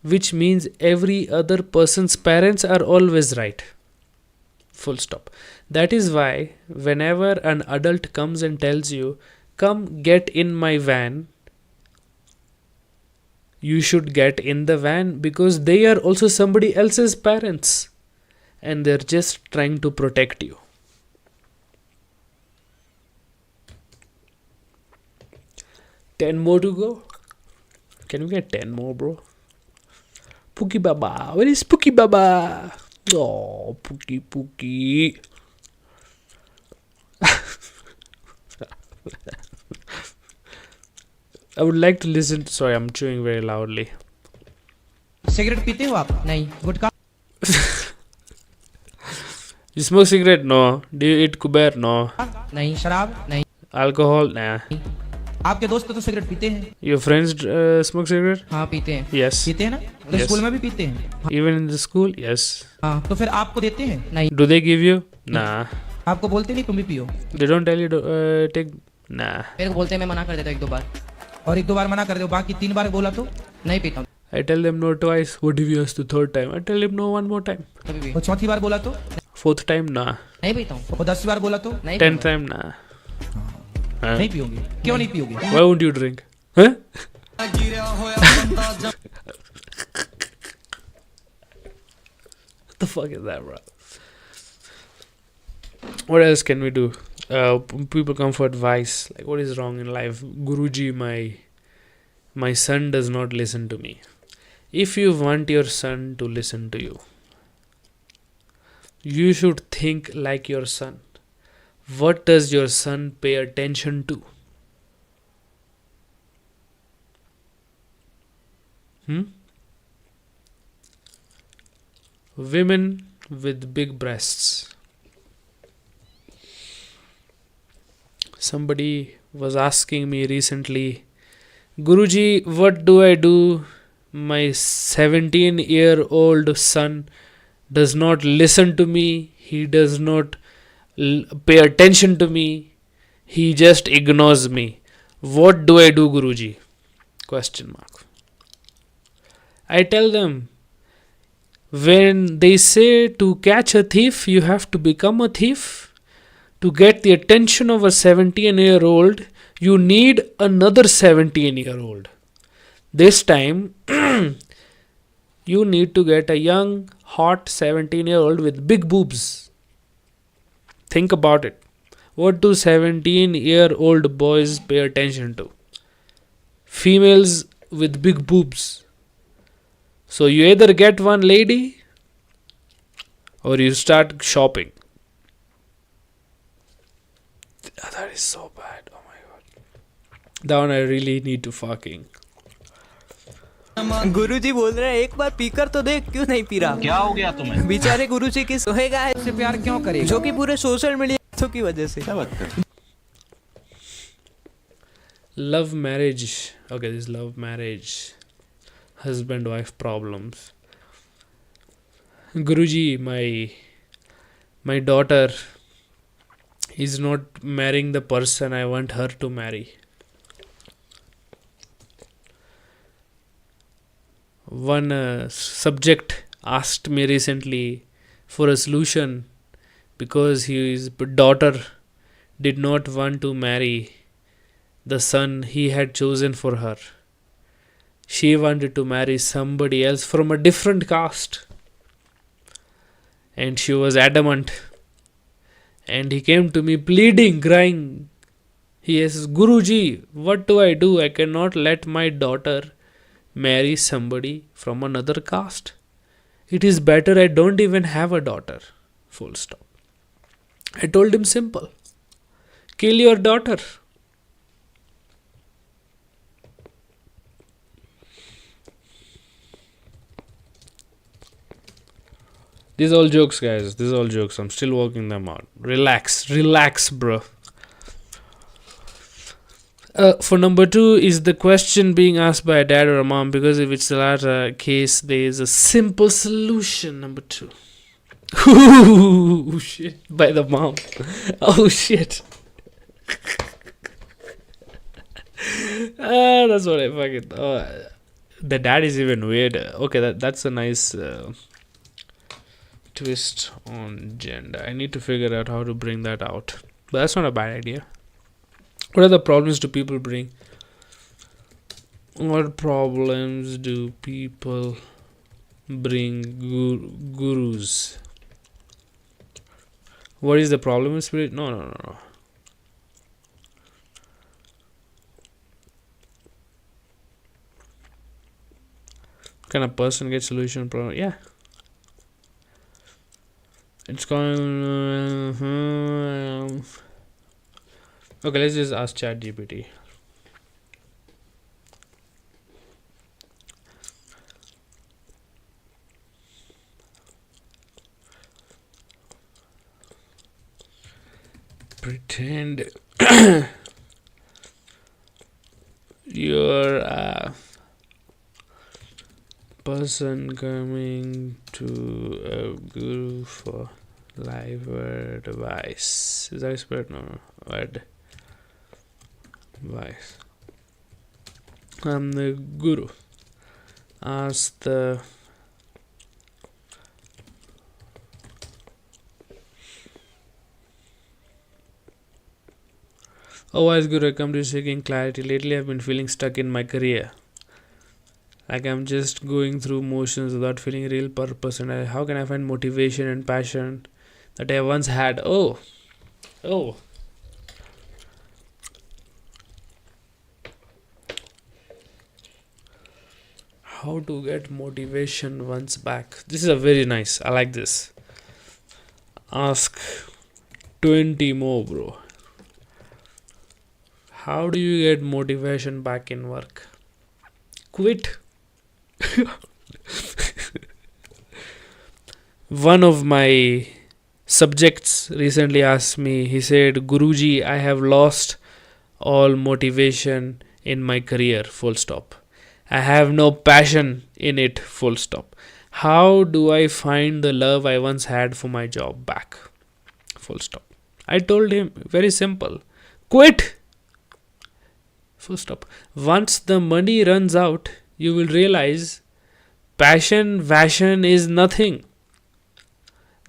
which means every other person's parents are always right. Full stop. That is why whenever an adult comes and tells you, come get in my van, you should get in the van, because they are also somebody else's parents and they're just trying to protect you. Ten more to go. Can we get 10 more, bro? Pookie Baba. Where is Pookie Baba? Oh, Pookie. I would like to listen. Sorry, I'm chewing very loudly. Cigarette पीते हो आप? नहीं. गुटखा? You smoke cigarette? No. Do you eat kuber? No. नहीं, शराब नहीं। Alcohol? Nah. आपके दोस्त तो सिगरेट पीते हैं। Your friends smoke cigarette? हाँ पीते हैं। Yes. पीते हैं ना? तो Yes. स्कूल में भी पीते हैं। Even in the school? Yes. हाँ, तो फिर आपको देते हैं? नहीं। Do they give you? Nah. आपको बोलते नहीं तुम भी पियो? They don't tell you to take? Nah. मेरे को बोलते हैं, मैं मना कर देता हूँ 1-2 बार। और 1-2 बार मना कर दो, बाकी 3 बार बोला तो नहीं पीता हूँ। I tell them no twice. What if you ask the third time? I tell them no one more time. कभी भी। और चौथी बार बोला तो Fourth time? Nah. नहीं पीता हूँ। और 10वीं बार बोला तो नहीं। 10th time? Nah. नहीं पियोगे? क्यों नहीं पियोगे? Why won't you drink? Huh? What the fuck is that, bro? What else can we do? People come for advice. Like, what is wrong in life? Guruji, my son does not listen to me. If you want your son to listen to you, you should think like your son. What does your son pay attention to? Women with big breasts. Somebody was asking me recently, Guruji, what do I do? My 17-year-old son does not listen to me. He does not pay attention to me. He just ignores me. What do I do, Guruji? Question mark. I tell them, when they say to catch a thief, you have to become a thief. To get the attention of a 17-year-old, you need another 17-year-old. This time, you need to get a young, hot 17-year-old with big boobs. Think about it. What do 17-year-old boys pay attention to? Females with big boobs. So you either get one lady or you start shopping. That is so bad. Oh my god. That one I really need to fucking. गुरुजी बोल रहे हैं एक बार पीकर तो देख, क्यों नहीं P रहा? क्या हो गया तुम्हें? बेचारे गुरुजी की सोएगा है उससे प्यार क्यों करेगा? जो कि पूरे सोशल मीडिया की वजह से। क्या बात कर? Love marriage. Okay, this is love marriage. Husband wife problems. Guruji, my daughter is not marrying the person I want her to marry. One subject asked me recently for a solution because his daughter did not want to marry the son he had chosen for her. She wanted to marry somebody else from a different caste. And she was adamant. And he came to me pleading, crying. He says, Guruji, what do? I cannot let my daughter marry somebody from another caste. It is better I don't even have a daughter. Full stop. I told him simple. Kill your daughter. These are all jokes, guys. These are all jokes. I'm still working them out. Relax, bro. For number 2 is the question being asked by a dad or a mom, because if it's the latter case, there is a simple solution. Number 2. Ooh, shit. By the mom. Oh, shit. That's what I fucking... the dad is even weird. Okay, that's a nice... twist on gender. I need to figure out how to bring that out. But that's not a bad idea. What other problems do people bring? What problems do people bring gurus? What is the problem with spirit? No. Can a person get solution problem? Yeah. It's going. Okay, let's just ask ChatGPT. Pretend you're a person coming to a guru for life advice. Is that expert? No. Advice. I'm the guru. Ask the Oh, wise guru, I come to you seeking clarity. Lately, I've been feeling stuck in my career. Like I'm just going through motions without feeling real purpose. And how can I find motivation and passion that I once had? Oh. How to get motivation once back. This is a very nice. I like this. Ask 20 more, bro. How do you get motivation back in work? Quit. One of my subjects recently asked me, he said, Guruji, I have lost all motivation in my career, full stop. I have no passion in it, full stop. How do I find the love I once had for my job back? Full stop. I told him, very simple, quit. Full stop. Once the money runs out, you will realize passion is nothing.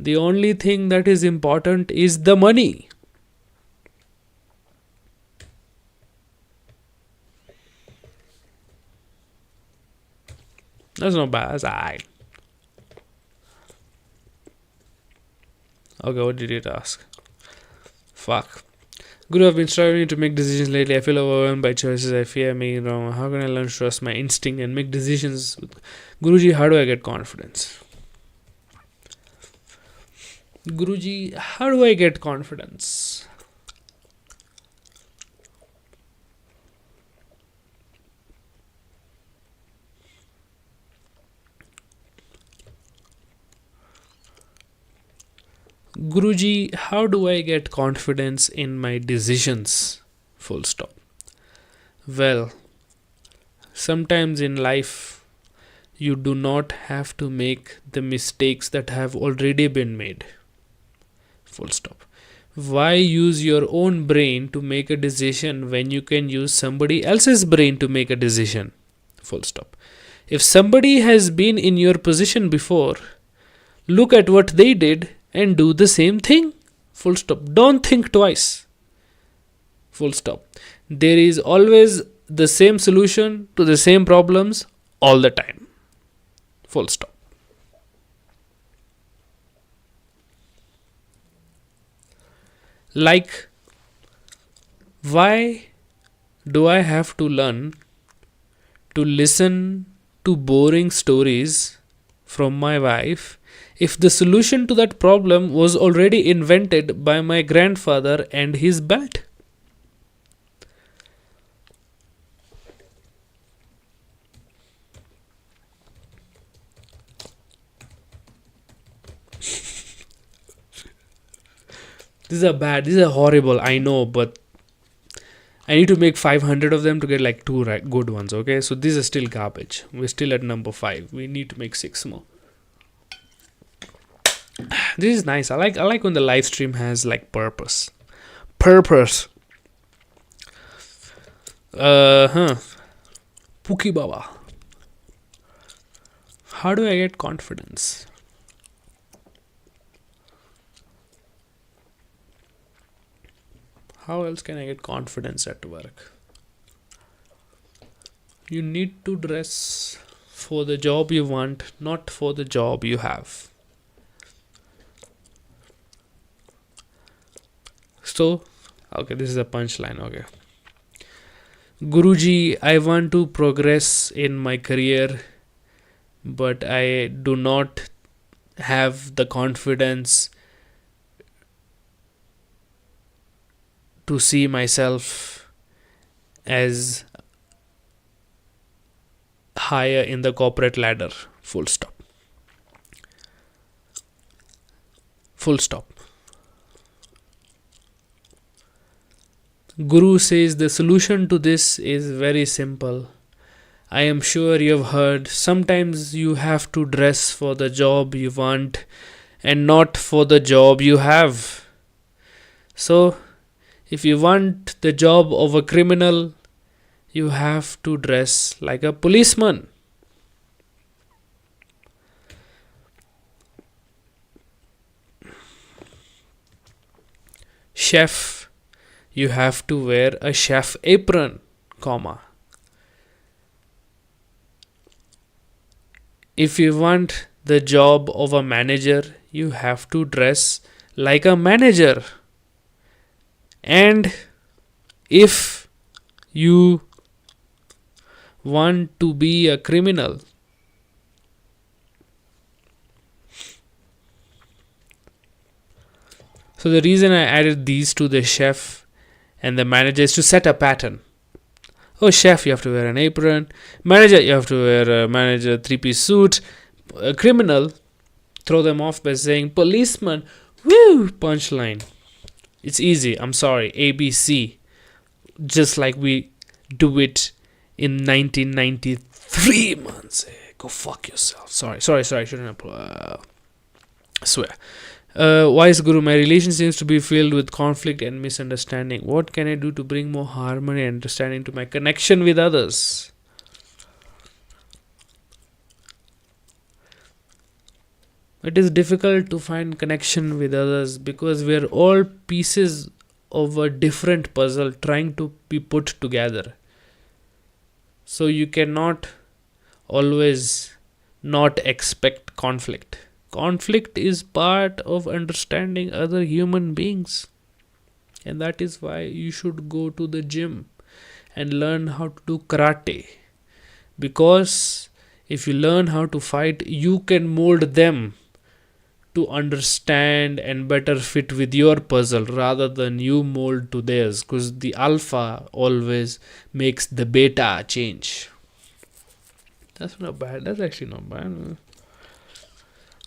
The only thing that is important is the money. That's not bad. That's alright. Okay, what did it ask? Fuck. Guru, I've been struggling to make decisions lately. I feel overwhelmed by choices. I fear making wrong. How can I learn to trust my instinct and make decisions? Guruji, how do I get confidence? Guruji, how do I get confidence? Guruji, how do I get confidence in my decisions? Full stop. Well, sometimes in life, you do not have to make the mistakes that have already been made. Full stop. Why use your own brain to make a decision when you can use somebody else's brain to make a decision? Full stop. If somebody has been in your position before, look at what they did and do the same thing. Full stop. Don't think twice. Full stop. There is always the same solution to the same problems all the time. Full stop. Like, why do I have to learn to listen to boring stories from my wife if the solution to that problem was already invented by my grandfather and his belt? These are bad. These are horrible. I know, but I need to make 500 of them to get like two good ones. Okay, so these are still garbage. We're still at number 5. We need to make 6 more. This is nice. I like when the live stream has like purpose. Purpose. Puki Baba. How do I get confidence? How else can I get confidence at work? You need to dress for the job you want, not for the job you have. So, okay, this is a punchline. Okay. Guruji, I want to progress in my career, but I do not have the confidence to see myself as higher in the corporate ladder. Full stop. Full stop. Guru says the solution to this is very simple. I am sure you've heard sometimes you have to dress for the job you want and not for the job you have. So, if you want the job of a criminal, you have to dress like a policeman. Chef, you have to wear a chef apron, comma. If you want the job of a manager, you have to dress like a manager. And if you want to be a criminal, so the reason I added these to the chef and the manager is to set a pattern. Oh, chef, you have to wear an apron. Manager, you have to wear a manager 3-piece suit. A criminal, throw them off by saying policeman, woo, punchline. It's easy. I'm sorry. ABC. Just like we do it in 1993, man. Go fuck yourself. Sorry. Shouldn't have. Swear. Wise Guru, my relation seems to be filled with conflict and misunderstanding. What can I do to bring more harmony and understanding to my connection with others? It is difficult to find connection with others because we are all pieces of a different puzzle trying to be put together. So you cannot always not expect conflict. Conflict is part of understanding other human beings. And that is why you should go to the gym and learn how to do karate. Because if you learn how to fight, you can mold them to understand and better fit with your puzzle rather than you mold to theirs. Because the alpha always makes the beta change. That's not bad. That's actually not bad.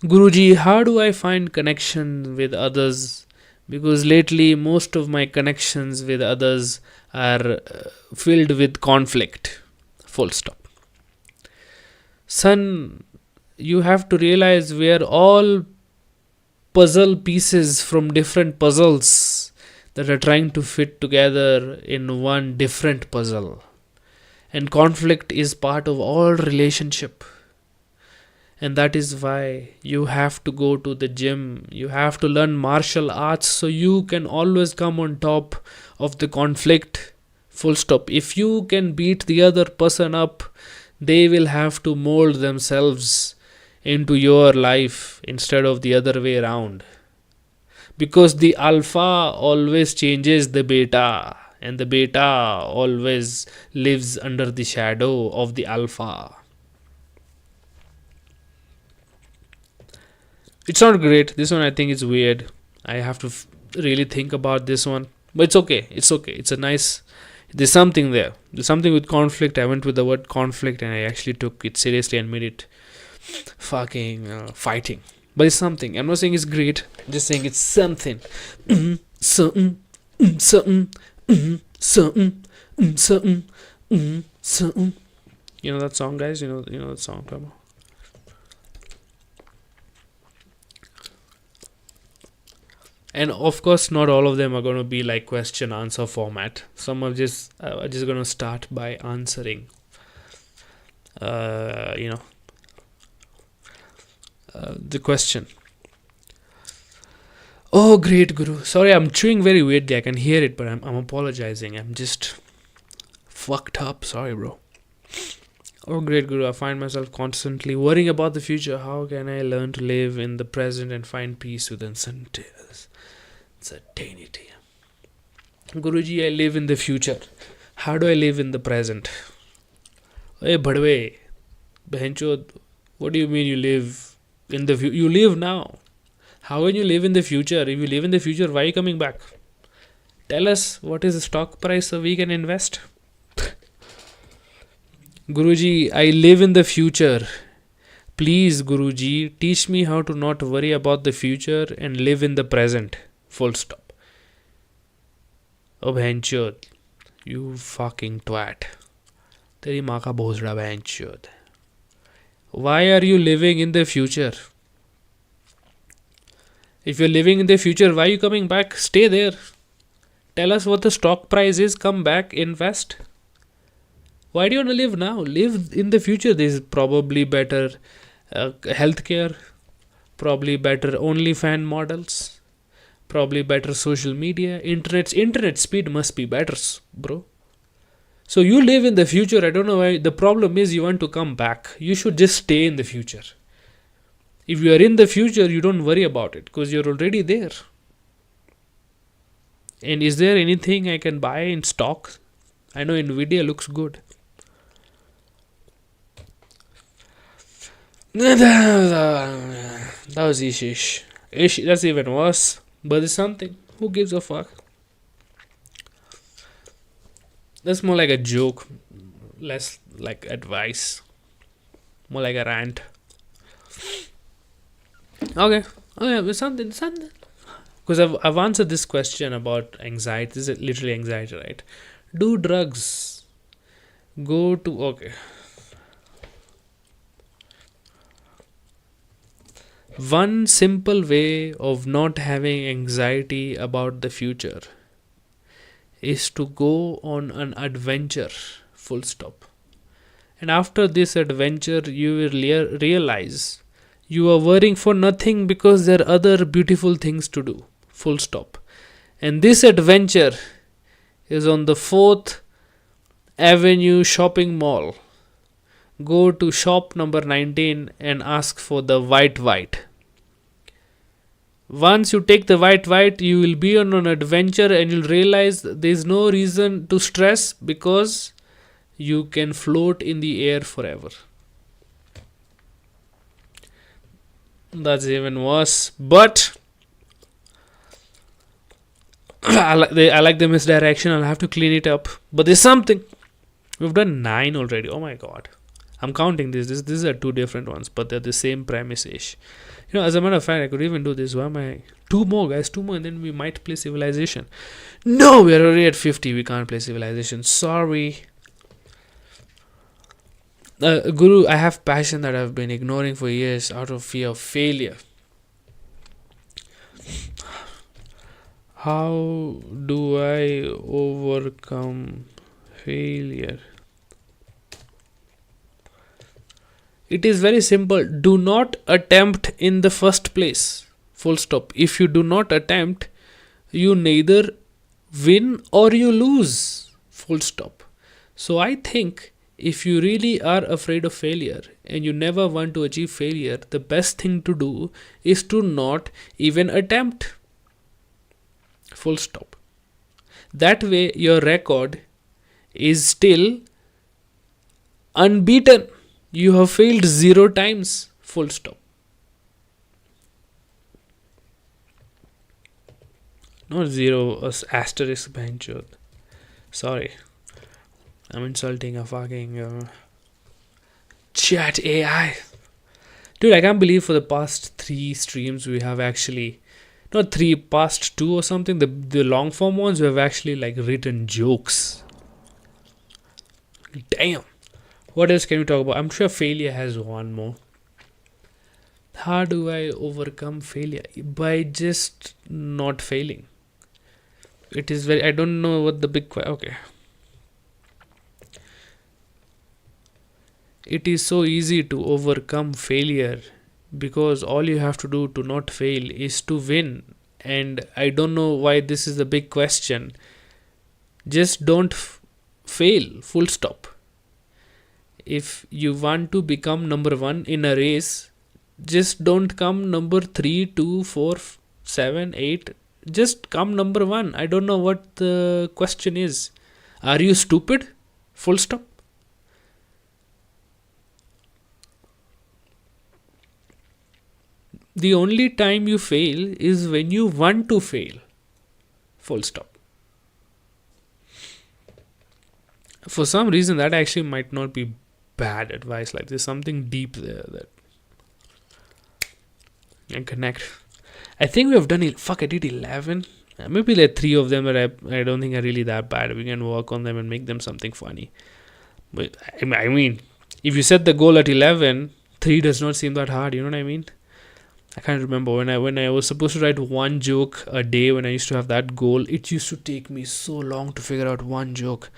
Guruji, how do I find connection with others? Because lately most of my connections with others are filled with conflict. Full stop. Son, you have to realize we are all puzzle pieces from different puzzles that are trying to fit together in one different puzzle. And conflict is part of all relationship. And that is why you have to go to the gym. You have to learn martial arts so you can always come on top of the conflict. Full stop. If you can beat the other person up, they will have to mold themselves into your life instead of the other way around. Because the alpha always changes the beta, and the beta always lives under the shadow of the alpha. It's not great. This one I think is weird. I have to really think about this one. But it's okay. It's a nice... There's something there. There's something with conflict. I went with the word conflict and I actually took it seriously and made it fucking fighting. But it's something. I'm not saying it's great. I'm just saying it's something. Something. Something. Something. Something. You know that song, guys? You know that song, come on. And of course, not all of them are going to be like question answer format. Some are just going to start by answering. The question. Oh, great Guru. Sorry, I'm chewing very weirdly. I can hear it, but I'm apologizing. I'm just fucked up. Sorry, bro. Oh, great Guru. I find myself constantly worrying about the future. How can I learn to live in the present and find peace within certainty? Guruji, I live in the future. How do I live in the present? Hey, Bhadwe, Behenchod, what do you mean you live in the future? You live now. How can you live in the future? If you live in the future, why are you coming back? Tell us what is the stock price so we can invest. Guruji, I live in the future. Please, Guruji, teach me how to not worry about the future and live in the present. Full stop. O बहनचोद, you fucking twat. तेरी माँ का भोसड़ा बहनचोद. Why are you living in the future? If you're living in the future, why are you coming back? Stay there. Tell us what the stock price is. Come back, invest. Why do you want to live now? Live in the future. There's probably better healthcare, probably better OnlyFans models, probably better social media. Internet speed must be better, bro. So you live in the future. I don't know why. The problem is you want to come back. You should just stay in the future. If you are in the future, you don't worry about it because you're already there. And is there anything I can buy in stock? I know Nvidia looks good. That was Ishish. That's even worse. But it's something. Who gives a fuck? That's more like a joke. Less like advice. More like a rant. Okay, but something. Because I've answered this question about anxiety. This is literally anxiety, right? Do drugs. Okay. One simple way of not having anxiety about the future is to go on an adventure, full stop. And after this adventure, you will realize you are worrying for nothing because there are other beautiful things to do, full stop. And this adventure is on the 4th Avenue shopping mall. Go to shop number 19 and ask for the white. Once you take the white, you will be on an adventure and you'll realize there is no reason to stress because you can float in the air forever. That's even worse. But I like the misdirection. I'll have to clean it up. But there's something. We've done 9 already. Oh my god. I'm counting these. These are 2 different ones, but they're the same premise-ish. As a matter of fact, I could even do this. Why am I? 2 more, guys. 2 more, and then we might play Civilization. No, we're already at 50. We can't play Civilization. Sorry. Guru, I have passion that I've been ignoring for years out of fear of failure. How do I overcome failure? It is very simple. Do not attempt in the first place. Full stop. If you do not attempt, you neither win or you lose. Full stop. So I think if you really are afraid of failure and you never want to achieve failure, the best thing to do is to not even attempt. Full stop. That way your record is still unbeaten. You have failed 0 times. Full stop. Not 0, asterisk benchot. Sorry. I'm insulting a fucking chat AI. Dude, I can't believe for the past 3 streams we have actually, not 3, past 2 or something, the long form ones, we have actually like written jokes. Damn. What else can we talk about? I'm sure failure has one more. How do I overcome failure? By just not failing. It is I don't know what the big... Okay. It is so easy to overcome failure because all you have to do to not fail is to win. And I don't know why this is the big question. Just don't fail. Full stop. If you want to become number 1 in a race, just don't come number 3, 2, 4, 7, 8. Just come number 1. I don't know what the question is. Are you stupid? Full stop. The only time you fail is when you want to fail. Full stop. For some reason, that actually might not be bad advice. Like there's something deep there that can connect. I think we have done I did 11. Maybe like 3 of them, but I don't think are really that bad. We can work on them and make them something funny. But I mean, if you set the goal at 11, 3 does not seem that hard. You know what I mean? I can't remember when I was supposed to write one joke a day. When I used to have that goal, it used to take me so long to figure out one joke.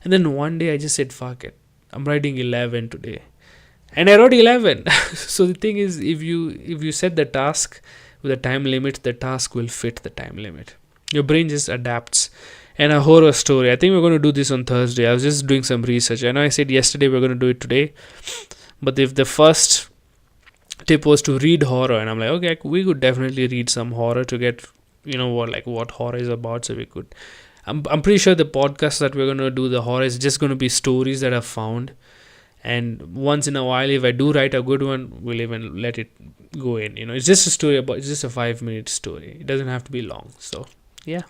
And then one day I just said, "Fuck it, I'm writing 11 today," and I wrote 11. So the thing is, if you set the task with a time limit, the task will fit the time limit. Your brain just adapts. And a horror story. I think we're going to do this on Thursday. I was just doing some research. I know I said yesterday we're going to do it today, but if the first tip was to read horror, and I'm like, okay, we could definitely read some horror to get what horror is about. So we could. I'm pretty sure the podcast that we're going to do the horror is just going to be stories that I've found, and once in a while, if I do write a good one, we'll even let it go in. It's just a story it's just a 5-minute story. It doesn't have to be long. So yeah.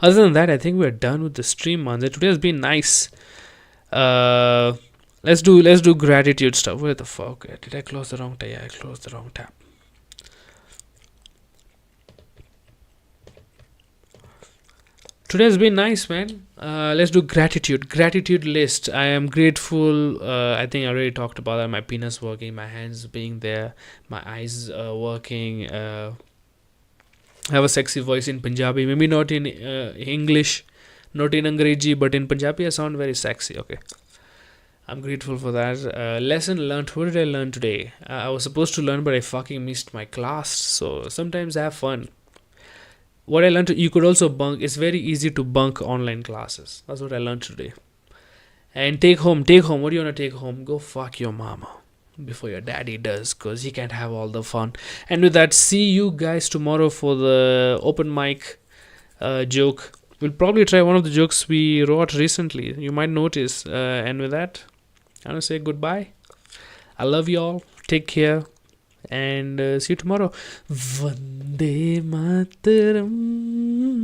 Other than that, I think we're done with the stream, man. Today has been nice. Let's do gratitude stuff. Where the fuck? Did I close the wrong tab? Yeah, I closed the wrong tab. Today has been nice, man. Let's do gratitude list. I am grateful. I think I already talked about that. My penis working, my hands being there, my eyes working. I have a sexy voice in Punjabi, maybe not in English, not in Angrezi, but in Punjabi I sound very sexy. Okay, I'm grateful for that. Lesson learned. What did I learn today? I was supposed to learn, but I fucking missed my class. So sometimes I have fun. What I learned, you could also bunk. It's very easy to bunk online classes. That's what I learned today. And take home. What do you want to take home? Go fuck your mama before your daddy does, because he can't have all the fun. And with that, see you guys tomorrow for the open mic joke. We'll probably try one of the jokes we wrote recently. You might notice. And with that, I want to say goodbye. I love you all. Take care. And see you tomorrow. Vande Mataram.